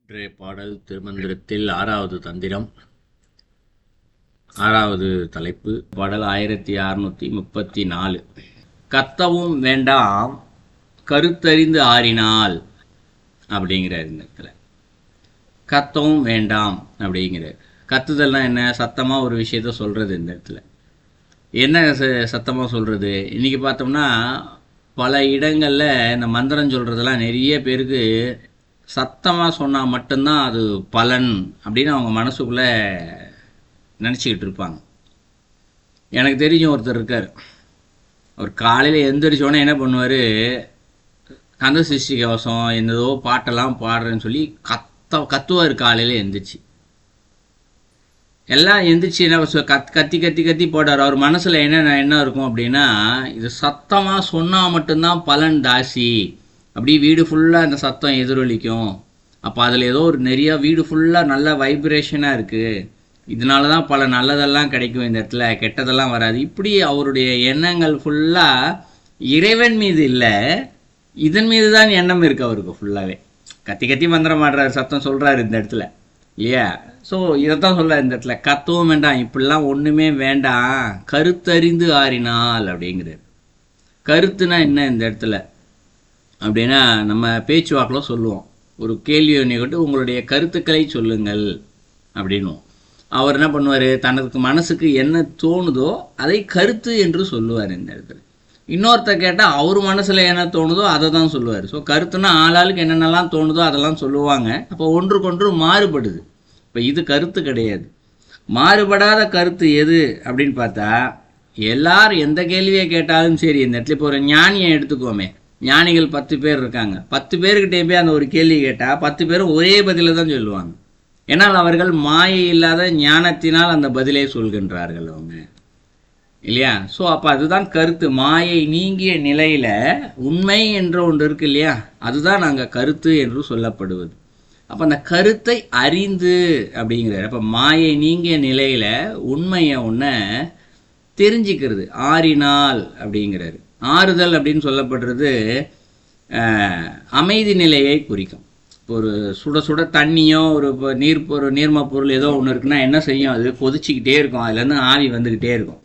இன்றைய பாடல் திருமந்திரத்தில் 6வது தந்திரம், 6வது தலைப்பு. பாடல் 1634. கத்தவும் வேண்டாம் கருத்தறிந்து ஆறினால் அப்படிங்கிறார். இந்த இடத்துல கத்தவும் வேண்டாம் அப்படிங்கிறார். கத்துதல்னா என்ன? சத்தமாக ஒரு விஷயத்த சொல்கிறது. இந்த இடத்துல என்ன சத்தமாக சொல்கிறது? இன்றைக்கி பார்த்தோம்னா பல இடங்களில் இந்த மந்திரம் சொல்கிறதெல்லாம் நிறைய பேருக்கு சத்தமாக சொன்னால் மட்டும்தான் அது பலன் அப்படின்னு அவங்க மனசுக்குள்ளே நினச்சிக்கிட்டு இருப்பாங்க. எனக்கு தெரிஞ்ச ஒருத்தர் இருக்கார். அவர் காலையில் எந்திரிச்சோன்னே என்ன பண்ணுவார், கந்த சிருஷ்டி கவசம் என்னதோ பாட்டெல்லாம் பாடுறேன்னு சொல்லி கத்துவார். காலையில் எந்திரிச்சு எல்லாம் எந்திரிச்சு என்ன கத்தி கத்தி கத்தி போட்டார். அவர் மனசில் என்ன இருக்கும் அப்படின்னா, இது சத்தமாக சொன்னால் மட்டும்தான் பலன் தாசி. அப்படி வீடு ஃபுல்லாக அந்த சத்தம் எதிரொலிக்கும். அப்போ அதில் ஏதோ ஒரு நிறையா வீடு ஃபுல்லாக நல்ல வைப்ரேஷனாக இருக்குது, இதனால தான் பல நல்லதெல்லாம் கிடைக்கும், இந்த இடத்துல கெட்டதெல்லாம் வராது. இப்படி அவருடைய எண்ணங்கள் ஃபுல்லாக இறைவன் மீது இல்லை, இதன் மீது தான் எண்ணம் இருக்குது அவருக்கு ஃபுல்லாகவே. கத்தி கத்தி மந்திரம் ஆடுறாரு, சத்தம் சொல்கிறாரு இந்த இடத்துல, இல்லையா? ஸோ இதைத்தான் சொல்ல இந்த இடத்துல கத்தவும் வேண்டாம், இப்படிலாம் ஒன்றுமே வேண்டாம், கருத்தறிந்து ஆறினால் அப்படிங்கிறார். கருத்துனா என்ன இந்த இடத்துல அப்படின்னா, நம்ம பேச்சுவாக்கில் சொல்லுவோம், ஒரு கேள்வி ஒன்று உங்களுடைய கருத்துக்களை சொல்லுங்கள் அப்படின்னும். அவர் என்ன பண்ணுவார், தனக்கு மனசுக்கு என்ன தோணுதோ அதை கருத்து என்று சொல்லுவார் இந்த இடத்துல. இன்னொருத்த கேட்டால் அவர் மனசில் என்ன தோணுதோ அதை தான் சொல்லுவார். ஸோ கருத்துனா ஆளாளுக்கு என்னென்னலாம் தோணுதோ அதெல்லாம் சொல்லுவாங்க. அப்போ ஒன்றுக்கொன்று மாறுபடுது. இப்போ இது கருத்து கிடையாது. மாறுபடாத கருத்து எது அப்படின்னு பார்த்தா, எல்லாரும் எந்த கேள்வியை கேட்டாலும் சரி, இந்த இடத்துல இப்போ ஒரு ஞானியை எடுத்துக்கோமே, ஞானிகள் 10 பேர் இருக்காங்க. 10 பேர்கிட்டே போய் அந்த ஒரு கேள்வி கேட்டால் 10 பேரும் ஒரே பதிலை தான் சொல்லுவாங்க. ஏன்னால் அவர்கள் மாயை இல்லாத ஞானத்தினால் அந்த பதிலை சொல்கின்றார்கள் அவங்க, இல்லையா? ஸோ அப்போ அதுதான் கருத்து. மாயை நீங்கிய நிலையில் உண்மை என்ற ஒன்று இருக்கு இல்லையா, அதுதான் நாங்கள் கருத்து என்று சொல்லப்படுவது. அப்போ அந்த கருத்தை அறிந்து அப்படிங்கிறார். அப்போ மாயை நீங்கிய நிலையில் உண்மையை ஒன்று தெரிஞ்சுக்கிறது தெரிஞ்சிக்கிறது அப்படிங்கிறாரு. ஆறுதல் அப்படின்னு சொல்லப்படுறது அமைதி நிலையை குறிக்கும். ஒரு சுட சுட தண்ணியோ ஒரு நீர்ம பொருள் ஏதோ ஒன்று இருக்குன்னா என்ன செய்யும், அது கொதிச்சிக்கிட்டே இருக்கும், அதுலேருந்து ஆவி வந்துக்கிட்டே இருக்கும்,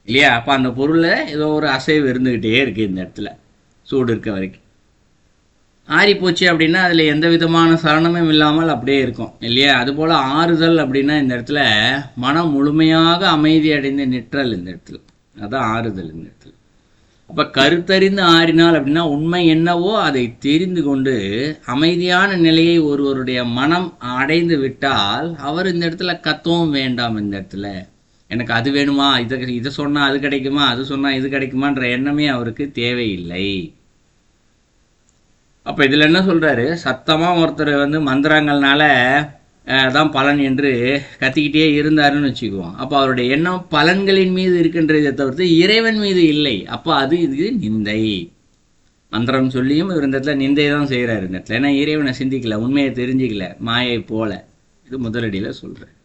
இல்லையா? அப்போ அந்த பொருளில் ஏதோ ஒரு அசைவு இருந்துக்கிட்டே இருக்குது. இந்த இடத்துல சூடு இருக்க வரைக்கும். ஆறி போச்சு அப்படின்னா அதில் எந்த விதமான சலனமும் இல்லாமல் அப்படியே இருக்கும், இல்லையா? அதுபோல் ஆறுதல் அப்படின்னா இந்த இடத்துல மனம் முழுமையாக அமைதி அடைந்து நிற்றல் இந்த இடத்துல, அதான் ஆறுதல் இந்த இடத்துல. அப்போ கருத்தறிந்து ஆறினால் அப்படின்னா உண்மை என்னவோ அதை தெரிந்து கொண்டு அமைதியான நிலையை ஒருவருடைய மனம் அடைந்து விட்டால் அவர் இந்த இடத்துல கத்தவும் வேண்டாம். இந்த இடத்துல எனக்கு அது வேணுமா, இதை சொன்னால் அது கிடைக்குமா, அது சொன்னால் இது கிடைக்குமான்ற எண்ணமே அவருக்கு தேவையில்லை. அப்போ இதில் என்ன சொல்கிறாரு, சத்தமாக ஒருத்தர் மந்திரங்கள்னால தான் பலன் என்று கத்திக்கிட்டே இருந்தாருன்னு வச்சுக்குவோம். அப்போ அவருடைய எண்ணம் பலன்களின் மீது இருக்கின்றதை தவிர்த்து இறைவன் மீது இல்லை. அப்போ அது இது நிந்தை. மந்திரம் சொல்லியும் இவர் இந்த இடத்துல நிந்தை தான் செய்கிறாரு இந்த இடத்துல. ஏன்னா இறைவனை சிந்திக்கல, உண்மையை தெரிஞ்சிக்கல, மாயை போல. இது முதலடியில் சொல்கிறேன்.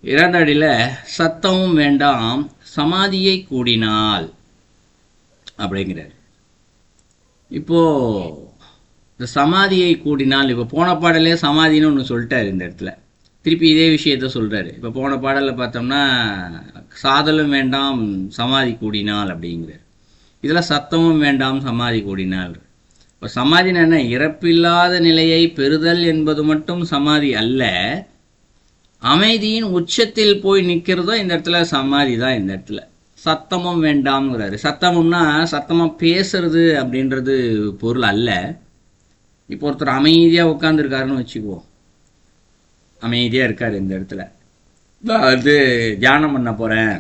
2வது அடியில் சத்தமும் வேண்டாம் சமாதியை கூடினால் அப்படிங்கிறார். இப்போது இந்த சமாதியை கூடினால், இப்போ போன பாடலே சமாதின்னு ஒன்று சொல்லிட்டார் இந்த இடத்துல, திருப்பி இதே விஷயத்த சொல்கிறாரு. இப்போ போன பாடலில் பார்த்தோம்னா சாதலும் வேண்டாம் சமாதி கூடினால் அப்படிங்கிறார். இதில் சத்தமும் வேண்டாம் சமாதி கூடினால். இப்போ சமாதின்னு என்ன, இறப்பில்லாத நிலையை பெறுதல் என்பது மட்டும் சமாதி அல்ல, அமைதியின் உச்சத்தில் போய் நிற்கிறதோ இந்த இடத்துல சமாதி தான். இந்த இடத்துல சத்தமும் வேண்டாம்ங்கிறாரு. சத்தமும்னா சத்தமாக பேசுறது அப்படின்றது பொருள் அல்ல. இப்போ ஒருத்தர் அமைதியாக உட்காந்துருக்காருன்னு வச்சுக்குவோம், அமைதியாக இருக்கார் இந்த இடத்துல, தியானம் பண்ண போகிறேன்,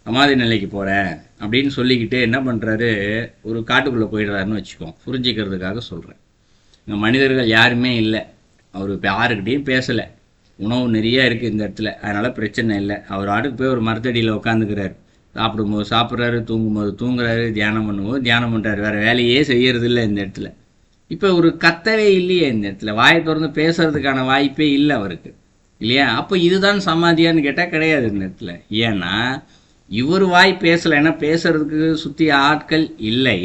சமாதி நிலைக்கு போகிறேன் அப்படின்னு சொல்லிக்கிட்டு என்ன பண்ணுறாரு, ஒரு காட்டுக்குள்ளே போயிடுறாருன்னு வச்சுக்குவோம், புரிஞ்சிக்கிறதுக்காக சொல்கிறேன். இங்கே மனிதர்கள் யாருமே இல்லை, அவர் இப்போ யாருக்கிட்டையும் பேசலை, உணவு நிறையா இருக்குது இந்த இடத்துல, அதனால் பிரச்சனை இல்லை. அவர் ஆட்டுக்கு போய் ஒரு மரத்தடியில் உட்காந்துக்கிறார், சாப்பிடும்போது சாப்பிட்றாரு, தூங்கும்போது தூங்குறாரு, தியானம் பண்ணும்போது தியானம் பண்ணுறாரு, வேறு வேலையே செய்யறது இல்லை இந்த இடத்துல. இப்போ ஒரு கத்தவே இல்லையே இந்த இடத்துல, வாயை திறந்து பேசுறதுக்கான வாய்ப்பே இல்லை அவருக்கு, இல்லையா? அப்போ இதுதான் சமாதியான்னு கேட்டால் கிடையாது இந்த இடத்துல. ஏன்னா இவர் வாய் பேசலை, ஏன்னா பேசுறதுக்கு சுற்றி ஆட்கள் இல்லை.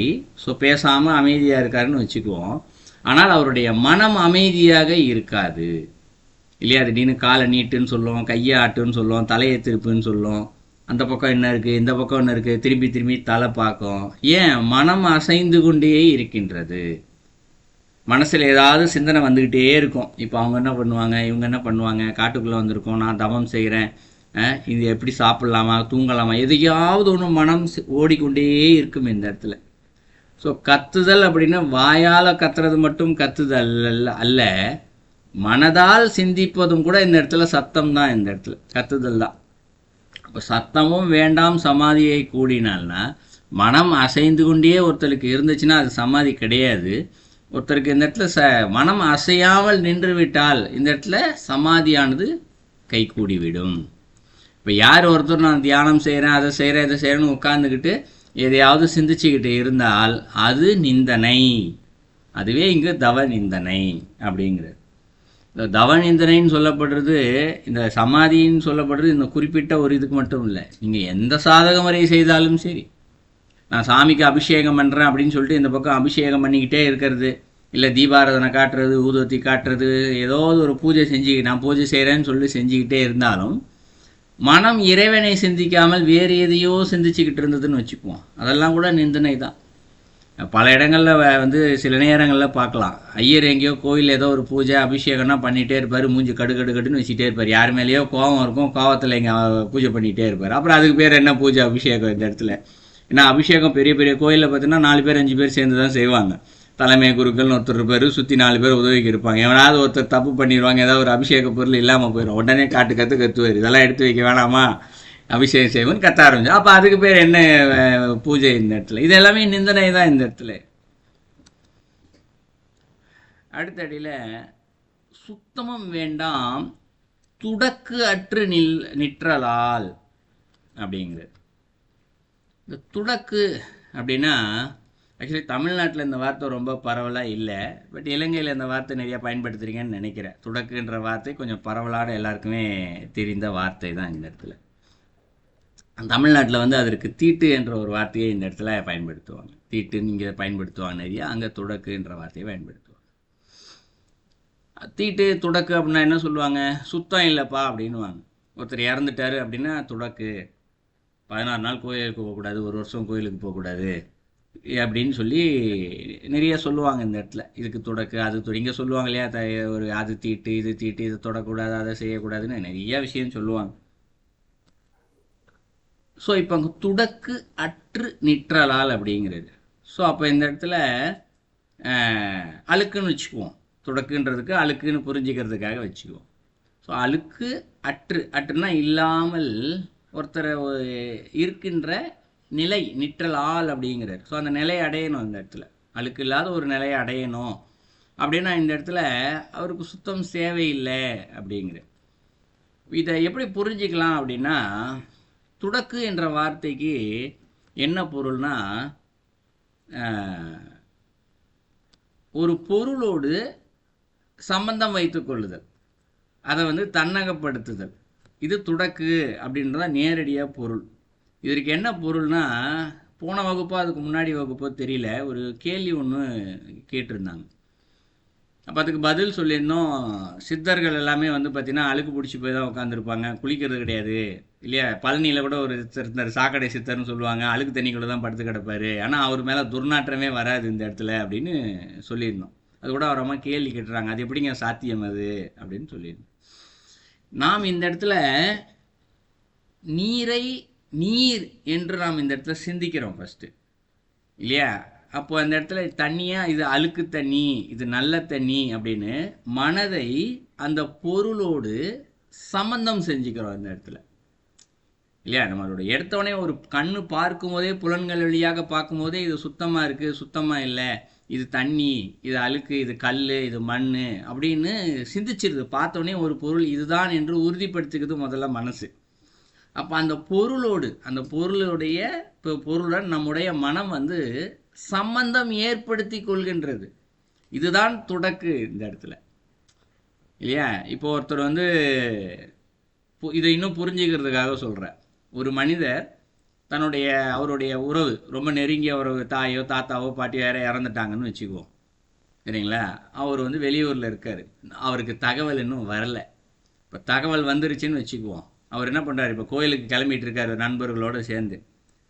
ஸோ பேசாமல் அமைதியாக இருக்காருன்னு வச்சுக்குவோம். ஆனால் அவருடைய மனம் அமைதியாக இருக்காது. இல்லையா? திடீர்னு காலை நீட்டுன்னு சொல்லும், கையை ஆட்டுன்னு சொல்லும், தலையை திருப்புன்னு சொல்லும். அந்த பக்கம் என்ன இருக்குது, இந்த பக்கம் என்ன இருக்குது, திரும்பி திரும்பி தலை பார்க்கும். ஏன்? மனம் அசைந்து கொண்டே இருக்கின்றது. மனசில் ஏதாவது சிந்தனை வந்துக்கிட்டே இருக்கும். இப்போ அவங்க என்ன பண்ணுவாங்க, இவங்க என்ன பண்ணுவாங்க, காட்டுக்குள்ளே வந்திருக்கோம், நான் தவம் செய்கிறேன், இது எப்படி சாப்பிட்லாமா, தூங்கலாமா, எதையாவது ஒன்று மனம் ஓடிக்கொண்டே இருக்கும் இந்த இடத்துல. ஸோ கத்துதல் அப்படின்னா வாயால் கத்துறது மட்டும் கத்துதல் அல்ல, மனதால் சிந்திப்பதும் கூட இந்த இடத்துல சத்தம் தான், இந்த இடத்துல கத்துதல் தான். இப்போ சத்தமும் வேண்டாம் சமாதியை கூடினால்னா, மனம் அசைந்து கொண்டே ஒருத்தருக்கு இருந்துச்சுன்னா அது சமாதி கிடையாது. ஒருத்தருக்கு இந்த இடத்துல மனம் அசையாமல் நின்று விட்டால் இந்த இடத்துல சமாதியானது கை கூடிவிடும். இப்போ யார் ஒருத்தர் நான் தியானம் செய்கிறேன், அதை செய்கிறேன், இதை செய்கிறேன்னு உட்காந்துக்கிட்டு எதையாவது சிந்திச்சுக்கிட்டு இருந்தால் அது நிந்தனை. அதுவே இங்கு தவ நிந்தனை அப்படிங்கிறது. இந்த தவ நிந்தனைன்னு சொல்லப்படுறது, இந்த சமாதின்னு சொல்லப்படுறது இந்த குறிப்பிட்ட ஒரு இதுக்கு மட்டும் இல்லை. நீங்கள் எந்த சாதக முறை செய்தாலும் சரி, நான் சாமிக்கு அபிஷேகம் பண்ணுறேன் அப்படின்னு சொல்லிட்டு இந்த பக்கம் அபிஷேகம் பண்ணிக்கிட்டே இருக்கிறது, இல்லை தீபாராதனை காட்டுறது, ஊதுவத்தி காட்டுறது, ஏதோ ஒரு பூஜை நான் பூஜை செய்கிறேன்னு சொல்லி செஞ்சுக்கிட்டே இருந்தாலும் மனம் இறைவனை சிந்திக்காமல் வேறு எதையோ சிந்திச்சுக்கிட்டு இருந்ததுன்னு வச்சுக்குவோம், அதெல்லாம் கூட நிந்தனை தான். பல இடங்களில் சில நேரங்களில் பார்க்கலாம், ஐயர் எங்கேயோ கோயில் ஏதோ ஒரு பூஜை அபிஷேகம்னா பண்ணிகிட்டே இருப்பார், மூஞ்சி கடுன்னு வச்சுட்டே இருப்பார், யார் மேலேயோ கோபம் இருக்கும், கோவத்தில் இங்கே பூஜை பண்ணிகிட்டே இருப்பார். அப்புறம் அதுக்கு பேர் என்ன பூஜை அபிஷேகம் இந்த இடத்துல? ஏன்னா அபிஷேகம் பெரிய பெரிய கோயிலில் பார்த்தீங்கன்னா 4 பேர் 5 பேர் சேர்ந்து தான் செய்வாங்க. தலைமை குருக்கள்னு ஒருத்தர் இருப்பார், சுற்றி 4 பேர் உதவிக்கு இருப்பாங்க. எவனாவது ஒருத்தர் தப்பு பண்ணிடுவாங்க, ஏதாவது ஒரு அபிஷேக பொருள் இல்லாமல் போயிடும், உடனே கத்துவார், இதெல்லாம் எடுத்து வைக்க வேணாமா, அபிஷேகம் செய்வோன்னு கத்த ஆரம்பிச்சு. அப்போ அதுக்கு பேர் என்ன பூஜை இந்த இடத்துல? இது எல்லாமே நிந்தனை தான் இந்த இடத்துல. அடுத்தடியில் சுத்தமும் வேண்டாம் துடக்கு அற்று நிற்றலால் அப்படிங்கிறது. இந்த துடக்கு அப்படின்னா ஆக்சுவலி தமிழ்நாட்டில் இந்த வார்த்தை ரொம்ப பரவலாக இல்லை, பட் இலங்கையில் இந்த வார்த்தை நிறையா பயன்படுத்துகிறீங்கன்னு நினைக்கிறேன். துடக்குன்ற வார்த்தை கொஞ்சம் பரவலான எல்லாருக்குமே தெரிந்த வார்த்தை தான் இந்த இடத்துல. தமிழ்நாட்டில் அதற்கு தீட்டு என்ற ஒரு வார்த்தையை இந்த இடத்துல பயன்படுத்துவாங்க. தீட்டுன்னு இங்கே பயன்படுத்துவாங்க நிறையா, அங்கே துடக்குன்ற வார்த்தையை பயன்படுத்துவாங்க. தீட்டு துடக்கு அப்படின்னா என்ன சொல்லுவாங்க, சுத்தம் இல்லைப்பா அப்படின்வாங்க. ஒருத்தர் இறந்துட்டாரு அப்படின்னா துடக்கு, 16 நாள் கோயிலுக்கு போகக்கூடாது, 1 வருஷம் கோயிலுக்கு போகக்கூடாது அப்படின்னு சொல்லி நிறைய சொல்லுவாங்க இந்த இடத்துல. இதுக்கு துடக்கு, அது இங்கே சொல்லுவாங்க இல்லையா, ஒரு அது தீட்டு, இது தீட்டு, இது தொடக்கூடாது, அதை செய்யக்கூடாதுன்னு நிறைய விஷயம் சொல்லுவாங்க. ஸோ இப்போ அங்கே துடக்கு அற்று நிற்றலால் அப்படிங்கிறது. ஸோ அப்போ இந்த இடத்துல அழுக்குன்னு வச்சுக்குவோம், துடக்குன்றதுக்கு அழுக்குன்னு புரிஞ்சுக்கிறதுக்காக வச்சுக்குவோம். ஸோ அழுக்கு அற்றுனா இல்லாமல் ஒருத்தரை இருக்கின்ற நிலை நிற்றலால் அப்படிங்கிறார். ஸோ அந்த நிலையை அடையணும் இந்த இடத்துல, அழுக்கு இல்லாத ஒரு நிலையை அடையணும் அப்படின்னா இந்த இடத்துல அவருக்கு சுத்தம் தேவையில்லை அப்படிங்கிற. இதை எப்படி புரிஞ்சிக்கலாம் அப்படின்னா, துடக்கு என்ற வார்த்தைக்கு என்ன பொருள்னா, ஒரு பொருளோடு சம்பந்தம் வைத்துக் கொள்ளுதல், அதை தன்னகப்படுத்துதல், இது துடக்கு அப்படின்றத நேரடியாக பொருள். இதற்கு என்ன பொருள்னா, போன வகுப்போ அதுக்கு முன்னாடி வகுப்போ தெரியல, ஒரு கேள்வி ஒன்று கேட்டிருந்தாங்க. அப்போ அதுக்கு பதில் சொல்லியிருந்தோம். சித்தர்கள் எல்லாமே பார்த்தீங்கன்னா அழுக்கு பிடிச்சி போய் தான் உட்காந்துருப்பாங்க, குளிக்கிறது கிடையாது இல்லையா. பழனியில் கூட ஒரு சித்தர், சாக்கடை சித்தர்னு சொல்லுவாங்க, அழுக்கு தண்ணிக்குள்ளே தான் படுத்து கிடப்பாரு, ஆனால் அவர் மேலே துர்நாற்றமே வராது இந்த இடத்துல அப்படின்னு சொல்லியிருந்தோம். அது கூட அவர் அம்மா கேள்வி கேட்டுறாங்க, அது எப்படிங்க சாத்தியம் அது அப்படின்னு சொல்லியிருந்தோம். நாம் இந்த இடத்துல நீர் என்று நாம் இந்த இடத்துல சிந்திக்கிறோம் ஃபஸ்ட்டு இல்லையா. அப்போ அந்த இடத்துல தண்ணியாக இது அழுக்கு தண்ணி, இது நல்ல தண்ணி அப்படின்னு மனதை அந்த பொருளோடு சம்பந்தம் செஞ்சுக்கிறோம் இந்த இடத்துல இல்லையா. நம்மளோட எடுத்தவொடனே ஒரு கண்ணு பார்க்கும் போதே, புலன்கள் வழியாக பார்க்கும் போதே இது சுத்தமாக இருக்குது, சுத்தமாக இல்லை, இது தண்ணி, இது அழுக்கு, இது கல், இது மண் அப்படின்னு சிந்திச்சிருது. பார்த்தோன்னே ஒரு பொருள் இதுதான் என்று உறுதிப்படுத்திக்கிறது முதல்ல மனசு. அப்போ அந்த பொருளுடைய பொருளுடன் நம்முடைய மனம் சம்பந்தம் ஏற்படுத்தி கொள்கின்றது. இதுதான் துடக்கு இந்த இடத்துல இல்லையா. இப்போ ஒருத்தர் இதை இன்னும் புரிஞ்சுக்கிறதுக்காக சொல்கிறேன். ஒரு மனிதர் அவருடைய உறவு, ரொம்ப நெருங்கிய உறவு, தாயோ தாத்தாவோ பாட்டியோ யாரோ இறந்துட்டாங்கன்னு வச்சுக்குவோம். சரிங்களா? அவர் வந்து வெளியூரில் இருக்கார். அவருக்கு தகவல் இன்னும் வரல. இப்போ தகவல் வந்துருச்சுன்னு வச்சுக்குவோம். அவர் என்ன பண்ணுறாரு, இப்போ கோயிலுக்கு கிளம்பிட்டு இருக்காரு நண்பர்களோடு சேர்ந்து.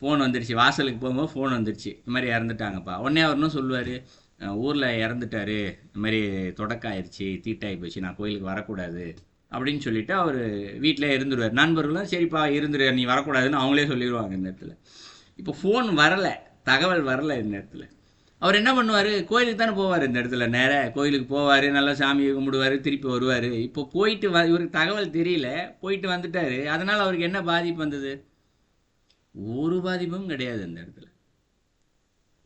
ஃபோன் வந்துருச்சு, வாசலுக்கு போகும்போது ஃபோன் வந்துருச்சு, இந்த மாதிரி இறந்துட்டாங்கப்பா. உடனே அவர் என்ன சொல்லுவார், ஊரில் இறந்துட்டாரு, இந்த மாதிரி தொடக்காயிருச்சு, தீட்டாகி போச்சு, நான் கோயிலுக்கு வரக்கூடாது அப்படின்னு சொல்லிட்டு அவர் வீட்டில் இருந்துருவார். நண்பர்களும் சரிப்பா இருந்துரு, நீ வரக்கூடாதுன்னு அவங்களே சொல்லிடுவாங்க இந்த இடத்துல. இப்போ ஃபோன் வரலை, தகவல் வரலை இந்த இடத்துல. அவர் என்ன பண்ணுவார், கோயிலுக்கு தானே போவார். இந்த இடத்துல நேராக கோயிலுக்கு போவார், நல்லா சாமியை கும்பிடுவார், திருப்பி வருவார். இப்போ போயிட்டு இவருக்கு தகவல் தெரியல, போயிட்டு வந்துட்டார். அதனால் அவருக்கு என்ன பாதிப்பு வந்தது? ஒரு பாதிப்பும் கிடையாது இந்த இடத்துல.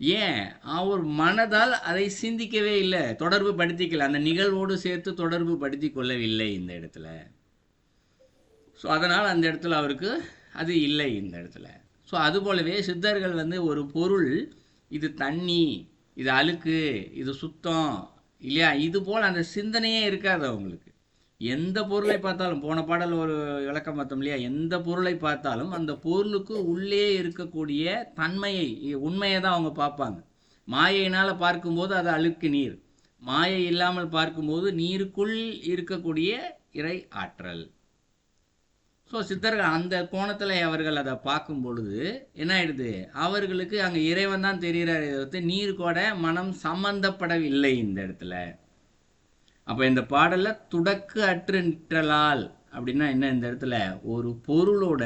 ஏன்? அவர் மனதால் அதை சிந்திக்கவே இல்லை, தொடர்பு படுத்திக்கல, அந்த நிகழ்வோடு சேர்த்து தொடர்பு படுத்தி கொள்ளவில்லை இந்த இடத்துல. ஸோ அதனால் அந்த இடத்துல அவருக்கு அது இல்லை இந்த இடத்துல. ஸோ அதுபோலவே சித்தர்கள் வந்து ஒரு பொருள், இது தண்ணி, இது அழுக்கு, இது சுத்தம் இல்லையா, இது போல் அந்த சிந்தனையே இருக்காது அவங்களுக்கு. எந்த பொருளை பார்த்தாலும், போன பாடல் ஒரு விளக்கம் பார்த்தோம் இல்லையா, எந்த பொருளை பார்த்தாலும் அந்த பொருளுக்கு உள்ளே இருக்கக்கூடிய தன்மையை, உண்மையை தான் அவங்க பார்ப்பாங்க. மாயையினால் பார்க்கும்போது அது அழுக்கு நீர், மாயை இல்லாமல் பார்க்கும்போது நீருக்குள் இருக்கக்கூடிய இறை ஆற்றல். ஸோ சித்தர்கள் அந்த கோணத்தில் அவர்கள் அதை பார்க்கும் பொழுது என்ன ஆயிடுது, அவர்களுக்கு அங்கே இறைவன் தான் தெரிகிறார், நீர் கூட மனம் சம்பந்தப்படவில்லை இந்த இடத்துல. அப்போ இந்த பாடலில் துடக்கு அற்று நிற்றலால் அப்படின்னா என்ன, இந்த இடத்துல ஒரு பொருளோட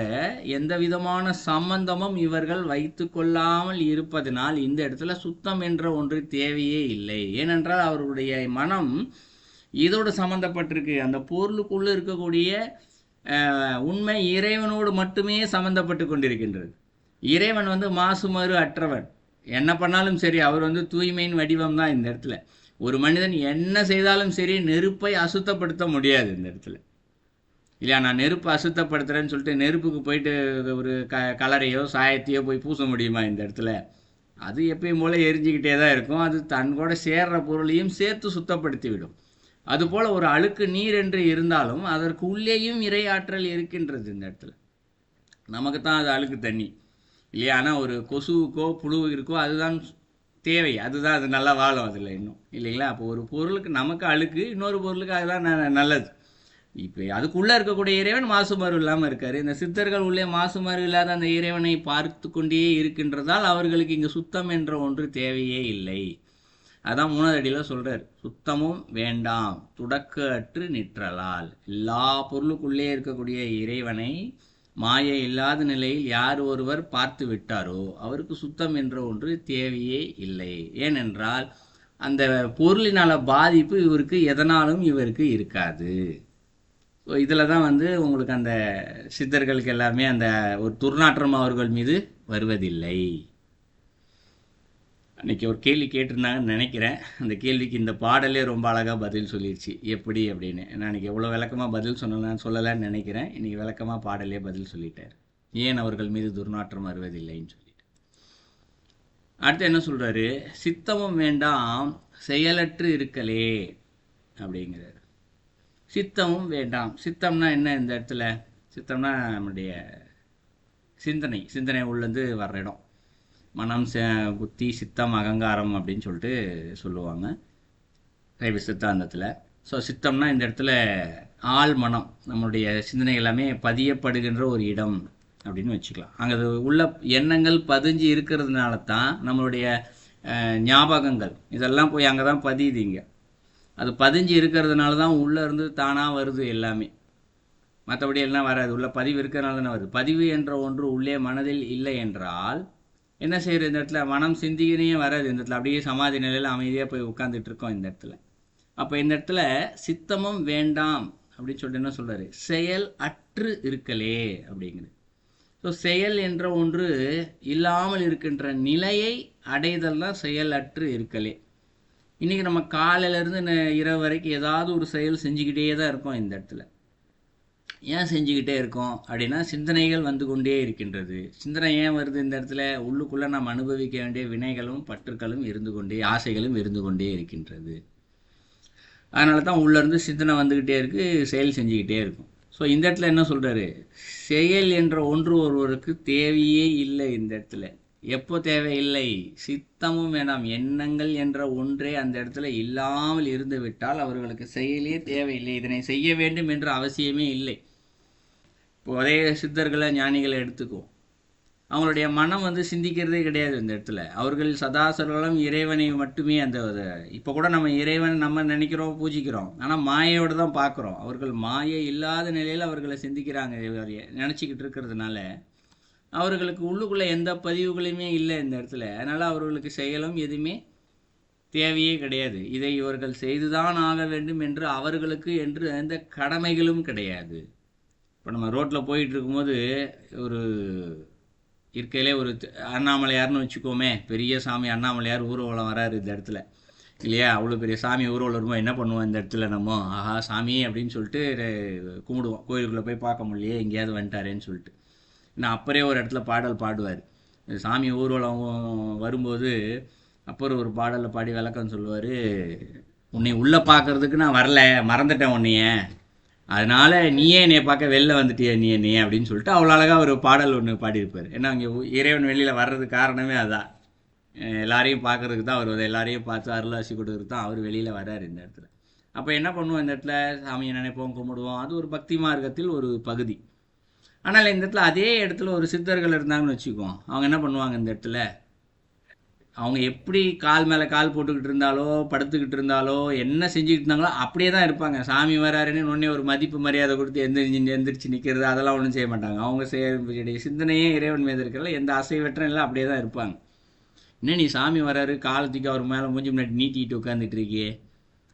எந்த விதமான சம்பந்தமும் இவர்கள் வைத்து கொள்ளாமல் இருப்பதனால் இந்த இடத்துல சுத்தம் என்ற ஒன்று தேவையே இல்லை. ஏனென்றால் அவர்களுடைய மனம் இதோடு சம்பந்தப்பட்டிருக்கு, அந்த பொருளுக்குள்ளே இருக்கக்கூடிய உண்மை இறைவனோடு மட்டுமே சம்பந்தப்பட்டு கொண்டிருக்கின்றது. இறைவன் வந்து மாசுமறு அற்றவன், என்ன பண்ணாலும் சரி, அவர் வந்து தூய்மையின் வடிவம் தான் இந்த இடத்துல. ஒரு மனிதன் என்ன செய்தாலும் சரி நெருப்பை அசுத்தப்படுத்த முடியாது இந்த இடத்துல இல்லையா. நான் நெருப்பை அசுத்தப்படுத்துறேன்னு சொல்லிட்டு நெருப்புக்கு போயிட்டு ஒரு கலரையோ சாயத்தையோ போய் பூச முடியுமா இந்த இடத்துல? அது எப்பயும் போல எரிஞ்சிக்கிட்டே தான் இருக்கும். அது தன் கூட சேர்ற பொருளையும் சேர்த்து சுத்தப்படுத்தி விடும். அதுபோல் ஒரு அழுக்கு நீர் என்று இருந்தாலும் அதற்கு உள்ளேயும் இறை ஆற்றல் இருக்கின்றது இந்த இடத்துல. நமக்கு தான் அது அழுக்கு தண்ணி இல்லையா, ஆனால் ஒரு கொசுவுக்கோ புழுவிற்கோ அதுதான் தேவை, அதுதான் அது நல்லா வாழும் அதில் இன்னும் இல்லைங்களா. அப்போ ஒரு பொருளுக்கு நமக்கு அழுக்கு, இன்னொரு பொருளுக்கு அதுதான் நல்லது. இப்போ அதுக்குள்ளே இருக்கக்கூடிய இறைவன் மாசுமாறு இல்லாமல் இருக்கார். இந்த சித்தர்கள் உள்ளே மாசுமாறு இல்லாத அந்த இறைவனை பார்த்து கொண்டே இருக்கின்றதால் அவர்களுக்கு இங்கே சுத்தம் என்ற ஒன்று தேவையே இல்லை. அதான் 3வது அடியில் சொல்கிறார், சுத்தமும் வேண்டாம் துடக்கு அற்று நிற்றலால். எல்லா பொருளுக்குள்ளே இருக்கக்கூடிய இறைவனை மாயை இல்லாத நிலையில் யார் ஒருவர் பார்த்து விட்டாரோ அவருக்கு சுத்தம் என்ற ஒன்று தேவையே இல்லை. ஏனென்றால் அந்த பொருளினால பாதிப்பு இவருக்கு எதனாலும் இவருக்கு இருக்காது. ஸோ இதில் தான் வந்து உங்களுக்கு அந்த சித்தர்களுக்கு எல்லாமே அந்த ஒரு துர்நாற்றம் அவர்கள் மீது வருவதில்லை. அன்றைக்கி ஒரு கேள்வி கேட்டிருந்தாங்கன்னு நினைக்கிறேன். அந்த கேள்விக்கு இந்த பாடலே ரொம்ப அழகாக பதில் சொல்லிடுச்சு எப்படி அப்படின்னு. நான் அன்றைக்கி எவ்வளோ விளக்கமாக பதில் சொல்லலைன்னு நினைக்கிறேன். இன்றைக்கி விளக்கமாக பாடலே பதில் சொல்லிட்டார், ஏன் அவர்கள் மீது துர்நாற்றம் வருவதில்லைன்னு சொல்லிட்டு. அடுத்து என்ன சொல்கிறாரு, சித்தமும் வேண்டாம் செயலற்று இருக்கலே அப்படிங்கிறார். சித்தமும் வேண்டாம். சித்தம்னா என்ன இந்த இடத்துல? சித்தம்னா நம்முடைய சிந்தனை உள்ளேருந்து வர்ற இடம். மனம், புத்தி, சித்தம், அகங்காரம் அப்படின்னு சொல்லிட்டு சொல்லுவாங்க சைவ சித்தாந்தத்தில். ஸோ சித்தம்னா இந்த இடத்துல ஆள் மனம், நம்மளுடைய சிந்தனை எல்லாமே பதியப்படுகின்ற ஒரு இடம் அப்படின்னு வச்சுக்கலாம். அங்கே உள்ள எண்ணங்கள் பதிஞ்சு இருக்கிறதுனால தான் நம்மளுடைய ஞாபகங்கள் இதெல்லாம் போய் அங்கே தான் பதியுது. இங்கே அது பதிஞ்சு இருக்கிறதுனால தான் உள்ளே இருந்து தானாக வருது எல்லாமே, மற்றபடி எல்லாம் வராது. உள்ள பதிவு இருக்கிறதுனால தானே வருது. பதிவு என்ற ஒன்று உள்ளே மனதில் இல்லை என்றால் என்ன செய்யுது, இந்த இடத்துல மனம் சிந்திக்கினே வராது. இந்த இடத்துல அப்படியே சமாதி நிலையில் அமைதியாக போய் உட்காந்துட்டு இருக்கோம் இந்த இடத்துல. அப்போ இந்த இடத்துல சித்தமும் வேண்டாம் அப்படின்னு சொல்லிட்டு என்ன சொல்கிறாரு, செயல் அற்று இருக்கலே அப்படிங்கிறது. ஸோ செயல் என்ற ஒன்று இல்லாமல் இருக்கின்ற நிலையை அடைதல் தான் செயல் அற்று இருக்கலே. இன்றைக்கி நம்ம காலையிலேருந்து இரவு வரைக்கும் ஏதாவது ஒரு செயல் செஞ்சுக்கிட்டே தான் இருக்கோம் இந்த இடத்துல. ஏன் செஞ்சுக்கிட்டே இருக்கோம் அப்படின்னா சிந்தனைகள் வந்து கொண்டே இருக்கின்றது. சிந்தனை ஏன் வருது இந்த இடத்துல? உள்ளுக்குள்ளே நாம் அனுபவிக்க வேண்டிய வினைகளும் பற்றுக்களும் இருந்து கொண்டே, ஆசைகளும் இருந்து கொண்டே இருக்கின்றது. அதனால தான் உள்ளேருந்து சிந்தனை வந்துக்கிட்டே இருக்குது, செயல் செஞ்சுக்கிட்டே இருக்கும். ஸோ இந்த இடத்துல என்ன சொல்கிறாரு, செயல் என்ற ஒன்று ஒருவருக்கு தேவையே இல்லை இந்த இடத்துல. எப்போ தேவையில்லை? சித்தமும் வேண்டாம். எண்ணங்கள் என்ற ஒன்றே அந்த இடத்துல இல்லாமல் இருந்து விட்டால் அவர்களுக்கு செயலே தேவையில்லை. இதனை செய்ய வேண்டும் என்ற அவசியமே இல்லை. இப்போ அதே சித்தர்களை ஞானிகளை எடுத்துக்குவோம். அவங்களுடைய மனம் வந்து சிந்திக்கிறதே கிடையாது இந்த இடத்துல. அவர்கள் சதாசர்வலம் இறைவனை மட்டுமே அந்த இப்போ கூட நம்ம இறைவன் நம்ம நினைக்கிறோம், பூஜிக்கிறோம். ஆனால் மாயையோடு தான் பார்க்குறோம். அவர்கள் மாயை இல்லாத நிலையில் அவர்களை சிந்திக்கிறாங்க. நினச்சிக்கிட்டு இருக்கிறதுனால அவர்களுக்கு உள்ளுக்குள்ளே எந்த பதிவுகளுமே இல்லை இந்த இடத்துல. அதனால் அவர்களுக்கு செயலும் எதுவுமே தேவையே கிடையாது. இதை இவர்கள் செய்துதான் ஆக வேண்டும் என்று அவர்களுக்கு என்று எந்த கடமைகளும் கிடையாது. இப்போ நம்ம ரோட்டில் போயிட்டு இருக்கும்போது ஒரு இருக்கையிலே ஒரு அண்ணாமலையார்னு வச்சுக்கோமே, பெரிய சாமி அண்ணாமலையார் ஊர்வலம் வராரு இந்த இடத்துல இல்லையா? அவ்வளோ பெரிய சாமி ஊர்வலம் வரும்போது என்ன பண்ணுவோம் இந்த இடத்துல நம்ம? ஆஹா சாமி அப்படின்னு சொல்லிட்டு கும்பிடுவோம். கோயிலுக்குள்ளே போய் பார்க்க முடியலையே, எங்கேயாவது வந்துட்டாரேன்னு சொல்லிட்டு. நான் அப்பரே ஒரு இடத்துல பாடல் பாடுவார். சாமி ஊர்வலம் வரும்போது அப்புறம் ஒரு பாடலில் பாடி விளக்கம் சொல்லுவார். உன்னை உள்ளே பார்க்கறதுக்கு நான் வரல, மறந்துட்டேன் உன்னைய, அதனால் நீயே என்னைய பார்க்க வெளில வந்துட்டிய நீ அப்படின்னு சொல்லிட்டு அவ்வளோ அழகாக ஒரு பாடல் ஒன்று பாடியிருப்பார். ஏன்னா அங்கே இறைவன் வெளியில் வர்றதுக்கு காரணமே அதான். எல்லாரையும் பார்க்கறதுக்கு தான் அவர் எல்லாரையும் பார்த்து அருளாசி கொடுக்குறதுக்கு தான் அவர் வெளியில் வர்றார் இந்த இடத்துல. அப்போ என்ன பண்ணுவோம் இந்த இடத்துல? சாமியை நினைப்போம், கும்பிடுவோம். அது ஒரு பக்தி மார்க்கத்தில் ஒரு பகுதி. ஆனால் இந்த இடத்துல அதே இடத்துல ஒரு சித்தர்கள் இருந்தாங்கன்னு வச்சுக்குவோம். அவங்க என்ன பண்ணுவாங்க இந்த இடத்துல? அவங்க எப்படி கால் மேலே கால் போட்டுக்கிட்டு இருந்தாலோ, படுத்துக்கிட்டு இருந்தாலோ, என்ன செஞ்சுக்கிட்டு இருந்தாங்களோ அப்படியே தான் இருப்பாங்க. சாமி வராருன்னு உடனே ஒரு மதிப்பு மரியாதை கொடுத்து எந்திரிச்சு நிற்கிறது அதெல்லாம் ஒன்றும் செய்ய மாட்டாங்க. அவங்க செய்ய சிந்தனையே இறைவன் மீது இருக்கிறல எந்த அசைவற்றம் இல்லை, அப்படியே தான் இருப்பாங்க. இன்னும் நீ சாமி வராரு காலத்துக்கு அவர் மேலே மூஞ்சி முன்னாடி நீட்டிட்டு உட்காந்துட்டு இருக்கியே